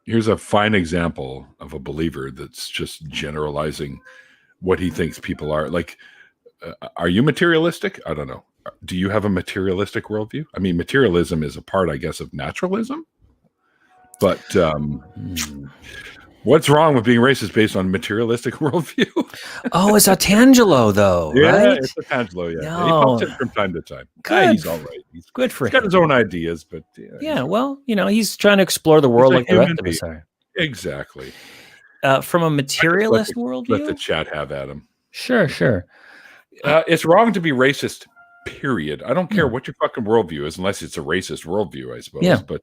Here's a fine example of a believer that's just generalizing what he thinks people are. Like, are you materialistic? I don't know. Do you have a materialistic worldview? I mean, materialism is a part, I guess, of naturalism. But what's wrong with being racist based on materialistic worldview? Oh, it's Artangelo, though, right? It's Artangelo, yeah. No. He pops in from time to time. Good. He's all right. He's good for him. He's got his own ideas, but... Yeah, well, he's trying to explore the world like the rest of us are. Exactly. From a materialist worldview? Let the chat have at him. Sure. It's wrong to be racist, period. I don't care what your fucking worldview is, unless it's a racist worldview, I suppose. Yeah. But,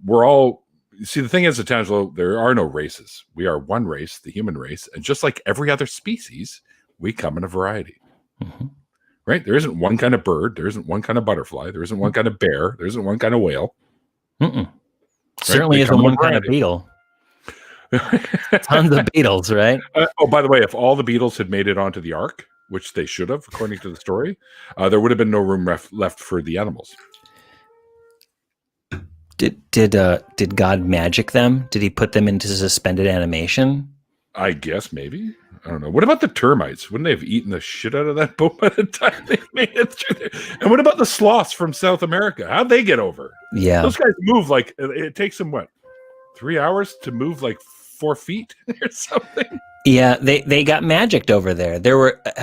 we're all... See, the thing is, Artangelo, there are no races. We are one race, the human race. And just like every other species, we come in a variety. Mm-hmm. Right? There isn't one kind of bird. There isn't one kind of butterfly. There isn't one kind of bear. There isn't one kind of whale. Right? Certainly isn't one kind of beetle. Tons of beetles, right? By the way, if all the beetles had made it onto the ark, which they should have, according to the story, there would have been no room left for the animals. Did God magic them? Did he put them into suspended animation? I guess maybe. I don't know. What about the termites? Wouldn't they have eaten the shit out of that boat by the time they made it through there? And what about the sloths from South America? How'd they get over? Yeah. Those guys move like, it takes them, 3 hours to move like 4 feet or something? Yeah, they got magicked over there.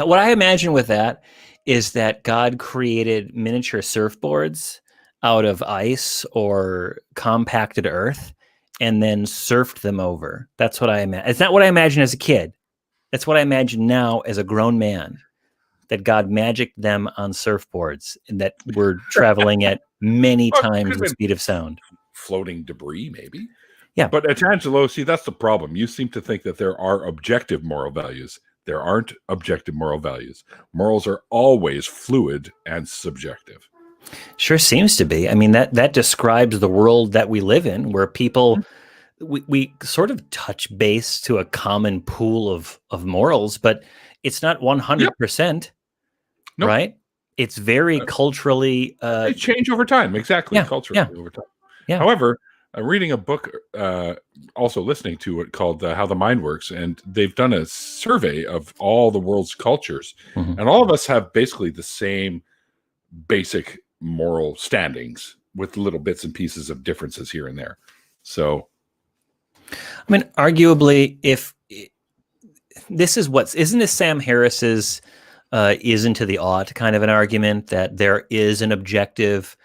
What I imagine with that is that God created miniature surfboards out of ice or compacted earth and then surfed them over. That's what I imagine. It's not what I imagined as a kid. That's what I imagine now as a grown man, that God magicked them on surfboards and that were traveling at many times the speed of sound. Floating debris, maybe. Yeah. But Artangelo, see, that's the problem. You seem to think that there are objective moral values. There aren't objective moral values. Morals are always fluid and subjective. Sure seems to be. I mean, that describes the world that we live in, where people, we sort of touch base to a common pool of morals, but it's not 100%, right? It's very culturally... they change over time, exactly, culturally over time. Yeah. However, I'm reading a book, also listening to it, called How the Mind Works, and they've done a survey of all the world's cultures, and all of us have basically the same basic moral standings with little bits and pieces of differences here and there. So, I mean, arguably, if this is isn't this Sam Harris's isn't to the ought kind of an argument, that there is an objective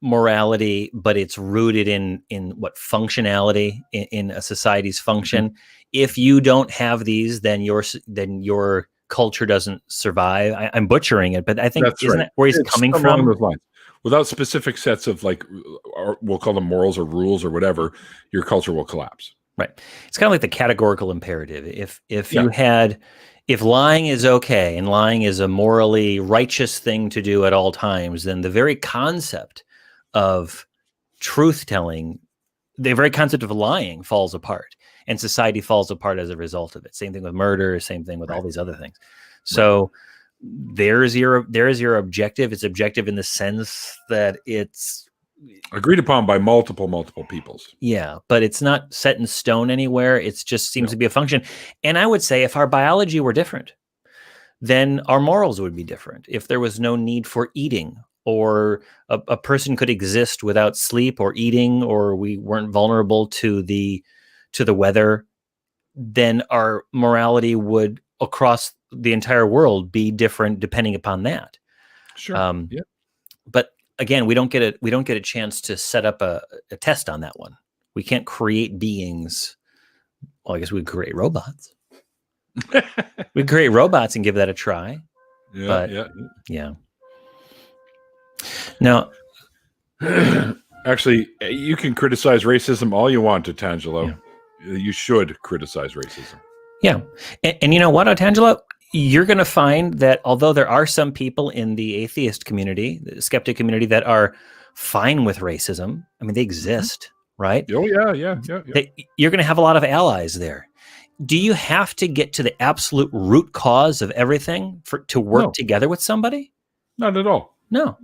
morality, but it's rooted in what functionality in a society's function. If you don't have these, then your culture doesn't survive. I'm butchering it, but I think isn't that where he's coming from? Those lines. Without specific sets of we'll call them morals or rules or whatever, your culture will collapse. Right. It's kind of like the categorical imperative. If lying is okay and lying is a morally righteous thing to do at all times, then the very concept of truth telling, the very concept of lying falls apart, and society falls apart as a result of it. Same thing with murder, same thing with all these other things. So there's your objective. It's objective in the sense that it's agreed upon by multiple peoples. Yeah, but it's not set in stone anywhere. It just seems to be a function. And I would say if our biology were different, then our morals would be different. If there was no need for eating, or a person could exist without sleep or eating, or we weren't vulnerable to the weather, then our morality would across the entire world be different depending upon that. Sure. But again, we don't get a chance to set up a test on that one. We can't create beings. Well, I guess we could create robots. We could create robots and give that a try. Yeah. Now, actually, you can criticize racism all you want, Tangelo. Yeah. You should criticize racism. Yeah. And you know what, Tangelo? You're going to find that although there are some people in the atheist community, the skeptic community, that are fine with racism, I mean, they exist, right? Oh, yeah. You're going to have a lot of allies there. Do you have to get to the absolute root cause of everything to work together with somebody? Not at all. No.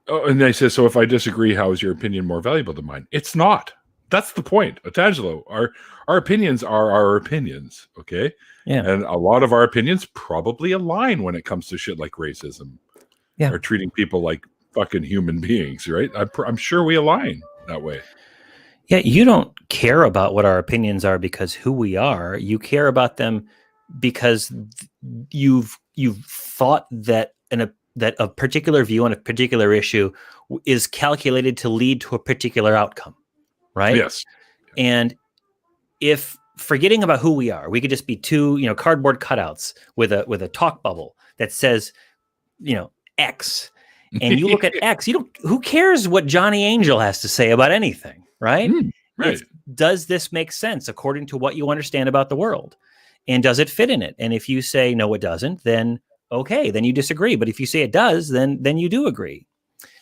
Oh, and they say, so if I disagree, how is your opinion more valuable than mine? It's not. That's the point, Tangelo. Our opinions are our opinions, okay? Yeah. And a lot of our opinions probably align when it comes to shit like racism. Yeah. Or treating people like fucking human beings, right? I'm sure we align that way. Yeah, you don't care about what our opinions are because who we are. You care about them because you've thought that a particular view on a particular issue is calculated to lead to a particular outcome, right? Yes. And if forgetting about who we are, we could just be two, cardboard cutouts with a talk bubble that says, X, and you look at X, who cares what Johnny Angel has to say about anything, right? Right. Does this make sense according to what you understand about the world? And does it fit in it? And if you say, no, it doesn't, then okay, then you disagree. But if you say it does, then you do agree.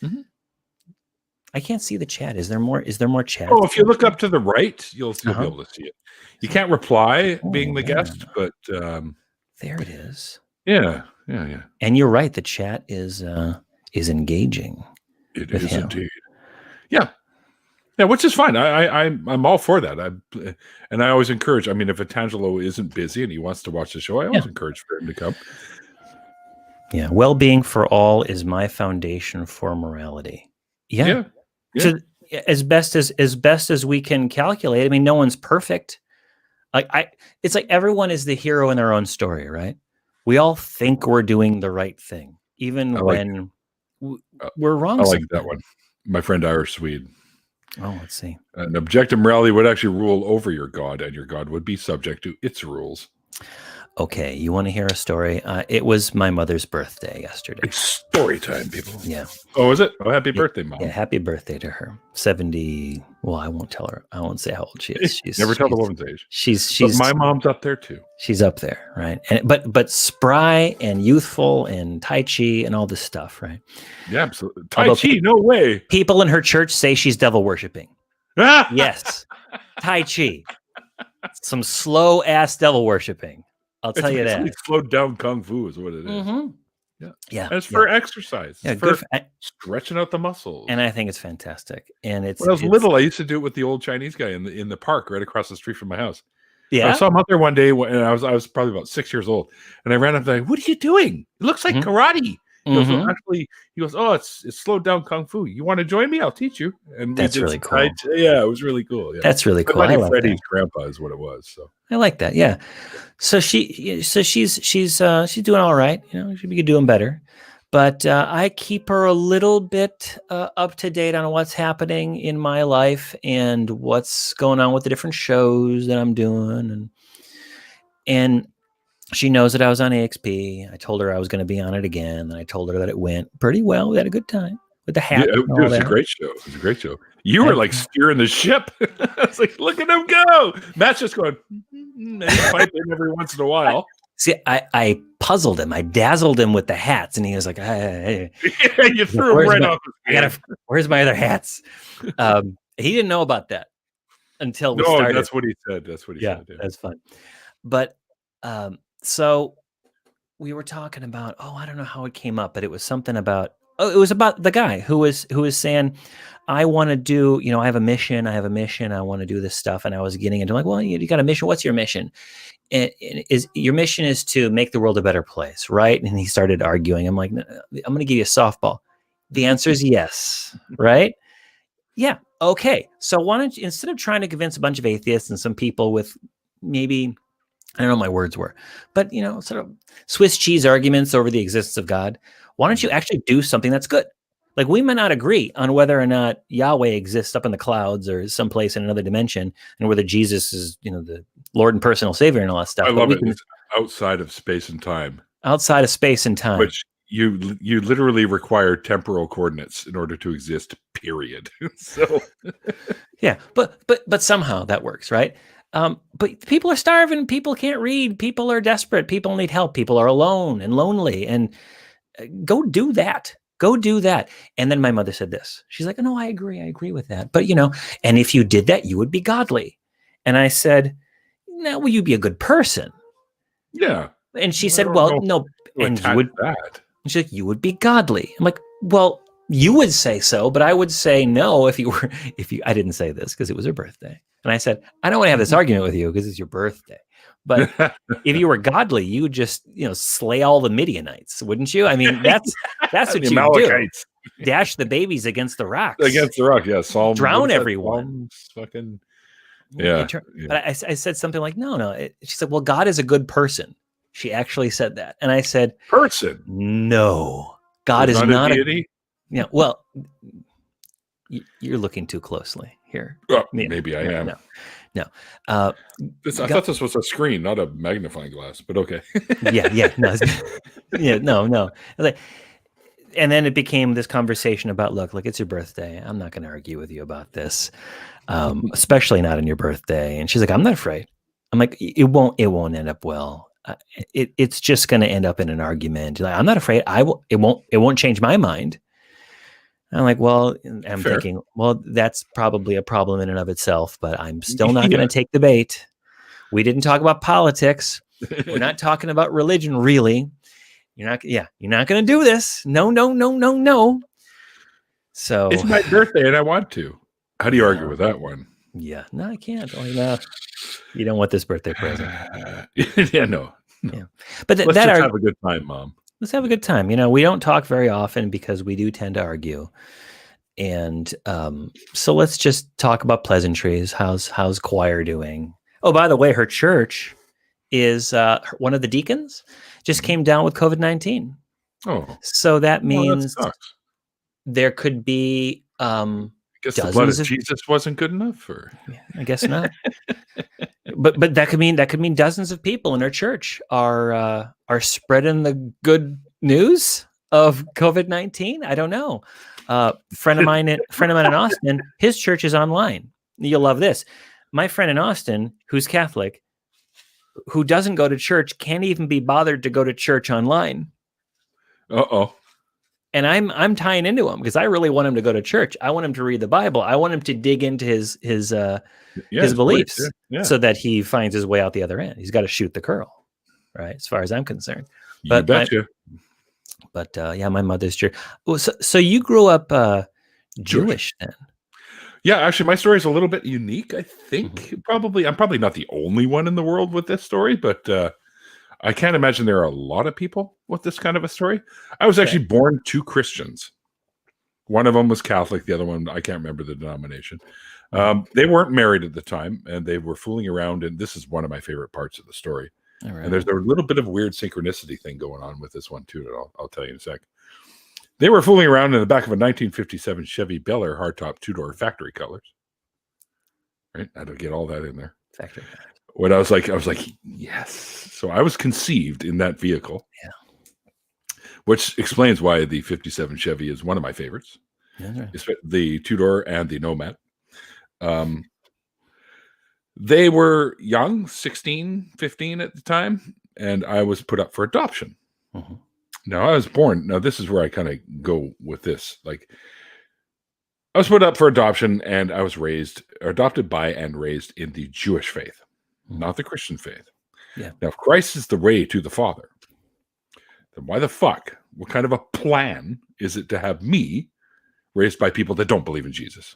Mm-hmm. I can't see the chat. Is there more chat? Oh, if you look up to the right, you'll be able to see it. You can't reply being the guest, but there it is. Yeah. And you're right. The chat is engaging. It is indeed. Yeah, which is fine. I'm all for that. And I always encourage. I mean, if Tangelo isn't busy and he wants to watch the show, I always encourage for him to come. Yeah, well-being for all is my foundation for morality. Yeah. So as best as we can calculate. I mean, no one's perfect. It's like everyone is the hero in their own story, right? We all think we're doing the right thing, even when we're wrong. I like that one. My friend Irish Swede. Oh, let's see. An objective morality would actually rule over your God, and your God would be subject to its rules. Okay, you want to hear a story? It was my mother's birthday yesterday. It's story time, people. Yeah. Oh, is it? Oh, happy birthday, Mom. Yeah, happy birthday to her. 70. Well, I won't tell her. I won't say how old she is. Never tell the woman's age. She's but my mom's up there too. She's up there, right? And but spry and youthful and Tai Chi and all this stuff, right? Yeah, absolutely. Tai Chi, no way. People in her church say she's devil worshiping. Yes. Tai Chi. Some slow ass devil worshiping. I'll tell you that. Slowed down kung fu is what it is. Mm-hmm. Yeah. It's for exercise. Yeah, for stretching out the muscles. And I think it's fantastic. And when I was little, I used to do it with the old Chinese guy in the park right across the street from my house. Yeah. I saw him out there one day when I was probably about 6 years old, and I ran up there. What are you doing? It looks like karate. He goes, oh, it's slowed down kung fu. You want to join me? I'll teach you. And that's really cool. Yeah, it was really cool. Yeah. That's really cool. I like Freddie's grandpa is what it was. So I like that. Yeah. So she's doing all right. She could be doing better, but I keep her a little bit up to date on what's happening in my life and what's going on with the different shows that I'm doing, and she knows that I was on AXP. I told her I was going to be on it again, and I told her that it went pretty well. We had a good time with the hat. Yeah, it was a great show. It was a great show. You were like steering the ship. I was like, look at him go. Matt's just going, and he's piping every once in a while. See, I puzzled him. I dazzled him with the hats, and he was like, hey. Yeah, you threw him right off. Where's my other hats? He didn't know about that until we started. That's what he said. That's what he said. Yeah, that's fun. But so we were talking about, I don't know how it came up, but it was something about, it was about the guy who was saying, I want to do, I have a mission. I want to do this stuff. And I was getting into like, well, you got a mission. What's your mission? And your mission is to make the world a better place, right? And he started arguing. I'm like, no, I'm going to give you a softball. The answer is yes, right? Yeah. Okay. So why don't you, instead of trying to convince a bunch of atheists and some people with maybe, I don't know what my words were, but sort of Swiss cheese arguments over the existence of God, why don't you actually do something that's good? Like, we might not agree on whether or not Yahweh exists up in the clouds or someplace in another dimension, and whether Jesus is, the Lord and personal Savior and all that stuff. I but love we it. can, It's outside of space and time, outside of space and time. which you literally require temporal coordinates in order to exist. Period. So Yeah, but somehow that works, right? But people are starving. People can't read. People are desperate. People need help. People are alone and lonely. And go do that. Go do that. And then my mother said this. She's like, "No, I agree. I agree with that. But and if you did that, you would be godly." And I said, "No, will you be a good person?" yeah. And she I said, don't "Well, know no." who And you attacked would. that. And she's like, "You would be godly." I'm like, "Well, you would say so, but I would say no if you were." I didn't say this because it was her birthday, and I said, "I don't want to have this argument with you because it's your birthday. But if you were godly, you would just slay all the Midianites, wouldn't you? I mean, that's what The you do. Amalekites Dash the babies against the rocks, against the rock. Yeah, Psalm. drown what is that? everyone." Psalms fucking. Yeah. But I said something like, "No." She said, "Well, God is a good person." She actually said that, and I said, Person. "No, God is not not a deity. well, you're looking too closely here. Maybe I am. No. I thought this was a screen, not a magnifying glass. But okay. No. Like, and then it became this conversation about, look, it's your birthday. I'm not going to argue with you about this, especially not on your birthday. And she's like, "I'm not afraid." I'm like, it won't end up well. It's just going to end up in an argument. Like, "I'm not afraid. It won't change my mind." I'm like, well, I'm Fair. thinking, well, that's probably a problem in and of itself, but I'm still not going to take the bait. We didn't talk about politics. We're not talking about religion, really. You're not going to do this. No. So it's my birthday and I want to. How do you argue with that one? Yeah, no, I can't. No, you don't want this birthday present. No. Yeah, but let's just have a good time, Mom. Let's have a good time. We don't talk very often because we do tend to argue. And so let's just talk about pleasantries. How's choir doing? Oh, by the way, her church is one of the deacons just came down with COVID-19. Oh, so that means that there could be I guess the blood of Jesus wasn't good enough, or I guess not. But that could mean dozens of people in our church are spreading the good news of COVID-19. I don't know. Friend of mine in Austin, his church is online. You'll love this. My friend in Austin, who's Catholic, who doesn't go to church, can't even be bothered to go to church online. And I'm tying into him because I really want him to go to church. I want him to read the Bible. I want him to dig into his beliefs so that he finds his way out the other end. He's got to shoot the curl, right? As far as I'm concerned. You betcha. My mother's church. So you grew up Jewish then? Yeah, actually, my story is a little bit unique. I think I'm probably not the only one in the world with this story, but I can't imagine there are a lot of people with this kind of a story. I was actually born to Christians. One of them was Catholic. The other one, I can't remember the denomination. They weren't married at the time, and they were fooling around. And this is one of my favorite parts of the story. All right. And there's a little bit of weird synchronicity thing going on with this one, too, that I'll tell you in a sec. They were fooling around in the back of a 1957 Chevy Bel Air hardtop two-door factory colors. Right? I had to get all that in there. Factory. When I was like, yes. So I was conceived in that vehicle. Yeah. Which explains why the 57 Chevy is one of my favorites. Yeah. The two-door and the Nomad. They were young, 16, 15 at the time, and I was put up for adoption. Mm-hmm. Now, I was born. Now, this is where I kind of go with this. Like, I was put up for adoption, and I was adopted by and raised in the Jewish faith, not the Christian faith. Yeah. Now, if Christ is the way to the Father, then why the fuck? What kind of a plan is it to have me raised by people that don't believe in Jesus?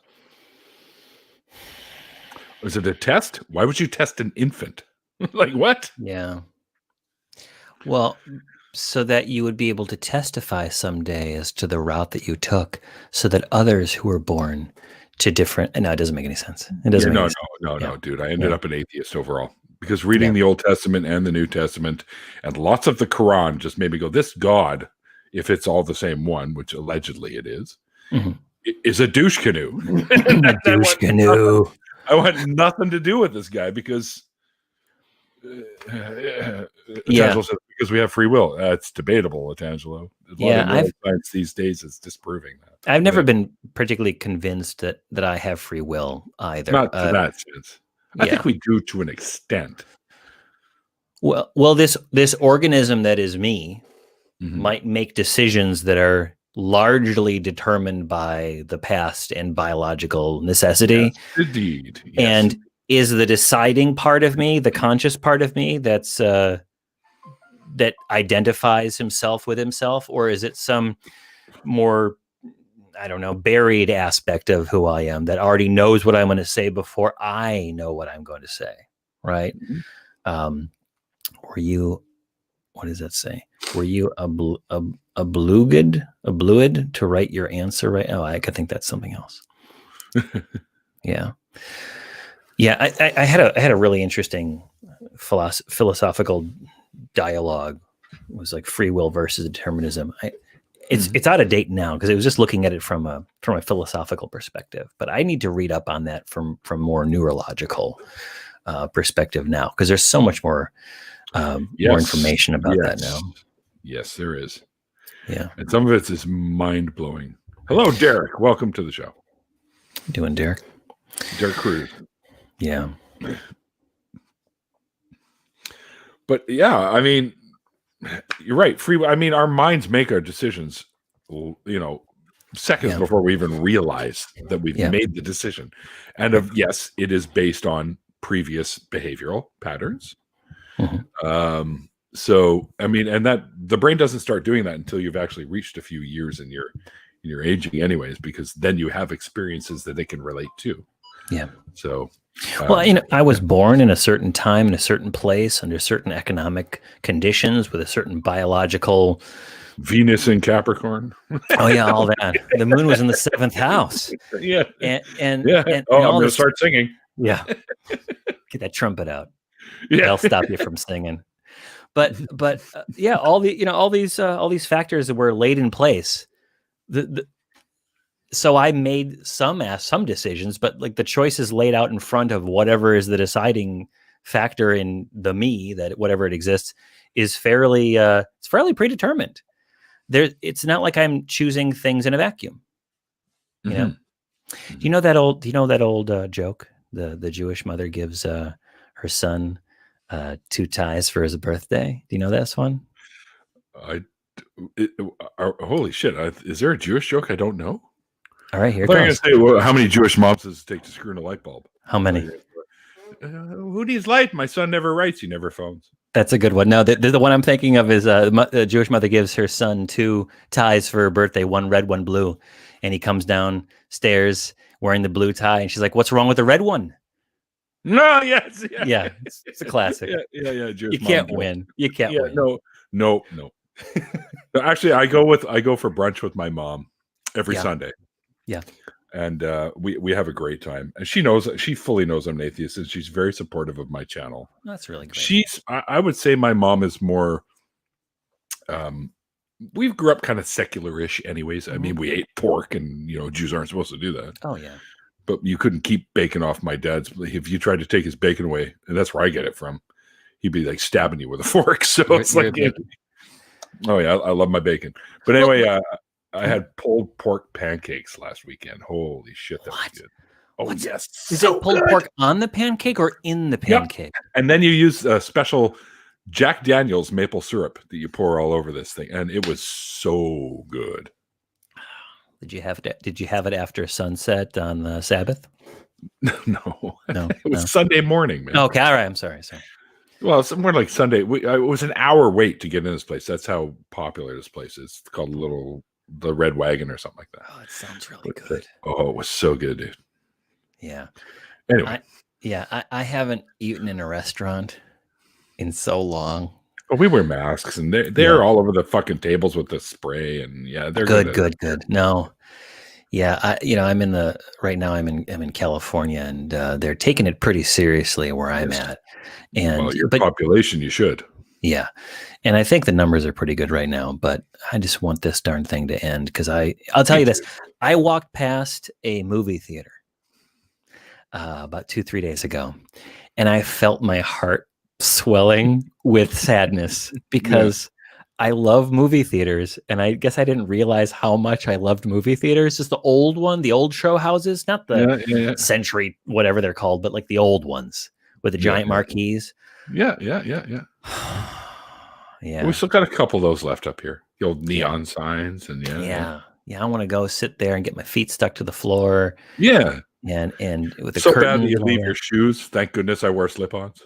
Is it a test? Why would you test an infant? Like what? Yeah. Well, so that you would be able to testify someday as to the route that you took, so that others who were born to different. No, it doesn't make any sense. It doesn't. No, dude. I ended up an atheist overall because reading the Old Testament and the New Testament and lots of the Quran just made me go, this God, if it's all the same one, which allegedly it is, is a douche canoe. A douche canoe. I want nothing to do with this guy because Tangelo says because we have free will. It's debatable, Tangelo. A lot of science these days is disproving that. I've never been particularly convinced that I have free will either. Not to that sense. I think we do to an extent. Well, this organism that is me might make decisions that are largely determined by the past and biological necessity. Yes, indeed. Yes. And is the deciding part of me, the conscious part of me that's that identifies himself with himself, or is it some more, I don't know, buried aspect of who I am that already knows what I'm going to say before I know what I'm going to say, right? Were you, what does that say? Were you a bluid to write your answer right? Oh, I could think that's something else. Yeah. I had a really interesting philosophical dialogue. It was like free will versus determinism. It's out of date now because it was just looking at it from a philosophical perspective. But I need to read up on that from more neurological perspective now because there's so much more more information about that now. Yes, there is. Yeah, and some of it is mind blowing. Hello, Derek. Welcome to the show. How you doing, Derek? Derek Cruz. Yeah. But yeah, I mean, you're right. I mean, our minds make our decisions, seconds before we even realize that we've made the decision. And yes, it is based on previous behavioral patterns. So, I mean, and that the brain doesn't start doing that until you've actually reached a few years in your aging anyways, because then you have experiences that they can relate to. Yeah. So, well, I was born in a certain time, in a certain place, under certain economic conditions, with a certain biological. Venus in Capricorn. Oh yeah, all that. The moon was in the 7th house. Yeah. And I'm going to start singing. Yeah. Get that trumpet out. Yeah. That'll stop you from singing. But yeah, all these factors that were laid in place. So I made some decisions, but like the choices laid out in front of whatever is the deciding factor in the me, that whatever it exists, is fairly predetermined. It's not like I'm choosing things in a vacuum. You know? Do you know that old joke? The Jewish mother gives her son 2 ties for his birthday. Do you know this one? Holy shit! Is there a Jewish joke I don't know? All right, here goes. I'm going to say, how many Jewish moms does it take to screw in a light bulb? How many? Who needs light? My son never writes. He never phones. That's a good one. No, the one I'm thinking of is a Jewish mother gives her son 2 ties for her birthday, one red, one blue. And he comes downstairs wearing the blue tie. And she's like, "What's wrong with the red one?" No, yes. Yeah, it's a classic. Yeah. Jewish you can't win. You can't win. No. Actually, I go for brunch with my mom every Sunday. Yeah. And we have a great time. And she fully knows I'm an atheist, and she's very supportive of my channel. That's really great. I would say my mom is more we grew up kind of secular-ish anyways. I mean, we ate pork, and Jews aren't supposed to do that. Oh yeah. But you couldn't keep bacon off my dad's. If you tried to take his bacon away, and that's where I get it from, he'd be like stabbing you with a fork. So it's like, oh yeah, I love my bacon. But anyway, I had pulled pork pancakes last weekend. Holy shit, that was good. Oh yes, is it pulled pork on the pancake or in the pancake? Yep. And then you use a special Jack Daniel's maple syrup that you pour all over this thing, and it was so good. Did you have it after sunset on the Sabbath? No. It was Sunday morning, man. Okay, all right. I'm sorry. Well, it's more like Sunday. It was an hour wait to get in this place. That's how popular this place is. It's called the Red Wagon or something like that. Oh, it sounds really good. Oh, it was so good, dude. Yeah. Anyway. I haven't eaten in a restaurant in so long. Well, we wear masks, and they're all over the fucking tables with the spray, and they're good. No, I'm right now. I'm in California, and they're taking it pretty seriously where I'm at. And your population, you should. Yeah. And I think the numbers are pretty good right now, but I just want this darn thing to end because I'll tell you this. I walked past a movie theater about 2-3 days ago, and I felt my heart swelling with sadness because I love movie theaters, and I guess I didn't realize how much I loved movie theaters. Just the old one, the old show houses, not the Century, whatever they're called, but like the old ones with the giant marquees. Yeah. We still got a couple of those left up here. The old neon signs and I want to go sit there and get my feet stuck to the floor. Yeah. And with the so curtains bad that you leave your shoes. Thank goodness I wear slip-ons.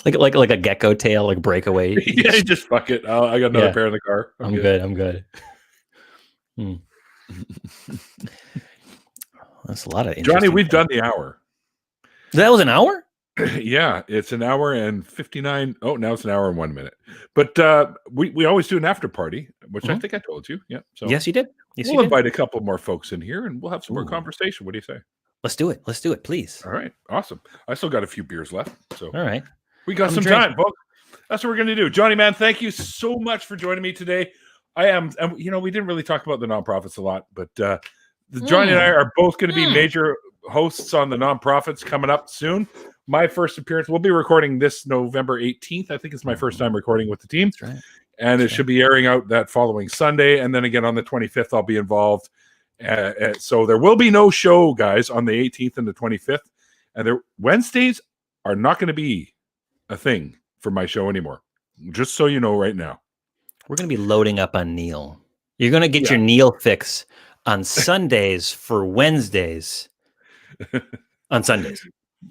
like a gecko tail, like breakaway. Yeah, just fuck it. I got another pair in the car. I'm good. That's a lot of Johnny. We've done the hour. That was an hour. Yeah, it's an hour and 59. Oh, now it's an hour and 1 minute. But we always do an after party, which I think I told you. Yeah. So yes, you did. We'll invite a couple more folks in here, and we'll have some more conversation. What do you say? Let's do it, please. All right, awesome. I still got a few beers left, so all right, we got some time, folks. That's what we're going to do. Johnny, man, thank you so much for joining me today. And we didn't really talk about the nonprofits a lot, but Johnny and I are both going to be major hosts on the nonprofits coming up soon. My first appearance, we'll be recording this November 18th. I think it's my first time recording with the team. That's right. And it should be airing out that following Sunday. And then again on the 25th, I'll be involved. So there will be no show, guys, on the 18th and the 25th. And Wednesdays are not going to be a thing for my show anymore. Just so you know right now. We're going to be loading up on Neil. You're going to get your Neil fix on Sundays for Wednesdays on Sundays.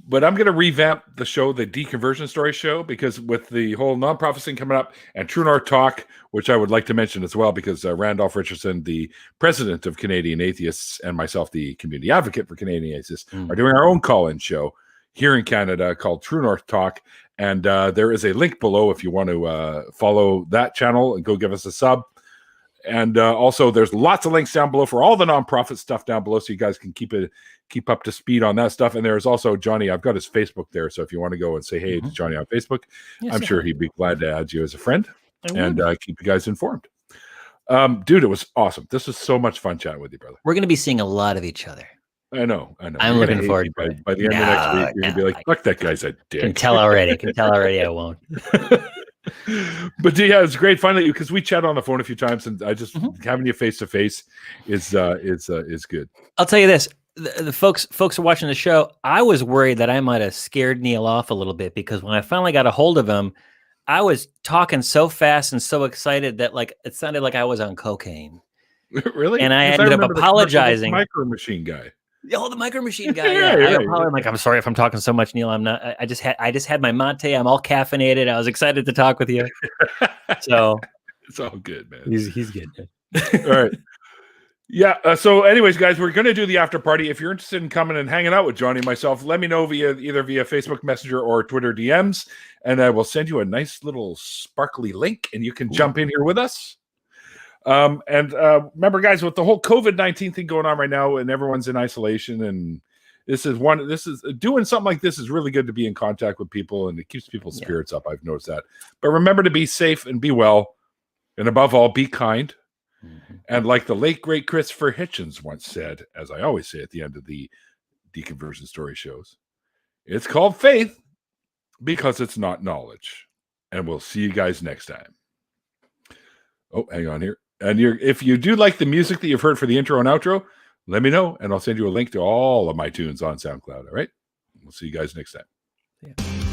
But I'm going to revamp the show, the Deconversion Story Show, because with the whole nonprofit thing coming up and True North Talk, which I would like to mention as well, because Randolph Richardson, the president of Canadian Atheists, and myself, the community advocate for Canadian Atheists, are doing our own call-in show here in Canada called True North Talk. And there is a link below if you want to follow that channel and go give us a sub. And also, there's lots of links down below for all the nonprofit stuff down below, so you guys can keep up to speed on that stuff. And there's also Johnny. I've got his Facebook there, so if you want to go and say hey to Johnny on Facebook, I'm sure he'd be glad to add you as a friend and keep you guys informed. Dude, it was awesome. This was so much fun chatting with you, brother. We're going to be seeing a lot of each other. I know. I'm looking forward to it. By the end of next week, you're going to be like, fuck, that guy's a dick. Can tell already I won't. But yeah, it's great fun because we chat on the phone a few times, and I just having you face to face is good. I'll tell you this: the folks are watching the show. I was worried that I might have scared Neil off a little bit because when I finally got a hold of him, I was talking so fast and so excited that like it sounded like I was on cocaine. Really? And I ended up apologizing. The Micro Machine guy. Oh, the Micro Machine guy. I'm like, I'm sorry if I'm talking so much, Neil. I'm not. I just had my mate. I'm all caffeinated. I was excited to talk with you. So it's all good, man. He's good. All right. Yeah. So, anyways, guys, we're gonna do the after party. If you're interested in coming and hanging out with Johnny and myself, let me know either via Facebook Messenger or Twitter DMs, and I will send you a nice little sparkly link, and you can jump in here with us. And remember, guys, with the whole COVID-19 thing going on right now, and everyone's in isolation, and this is doing something like this is really good to be in contact with people, and it keeps people's spirits up. I've noticed that. But remember to be safe and be well, and above all, be kind. And like the late great Christopher Hitchens once said, as I always say at the end of the Deconversion Story shows, it's called faith because it's not knowledge. And we'll see you guys next time. Oh, hang on here. And if you do like the music that you've heard for the intro and outro, let me know, and I'll send you a link to all of my tunes on SoundCloud. All right? We'll see you guys next time. Yeah.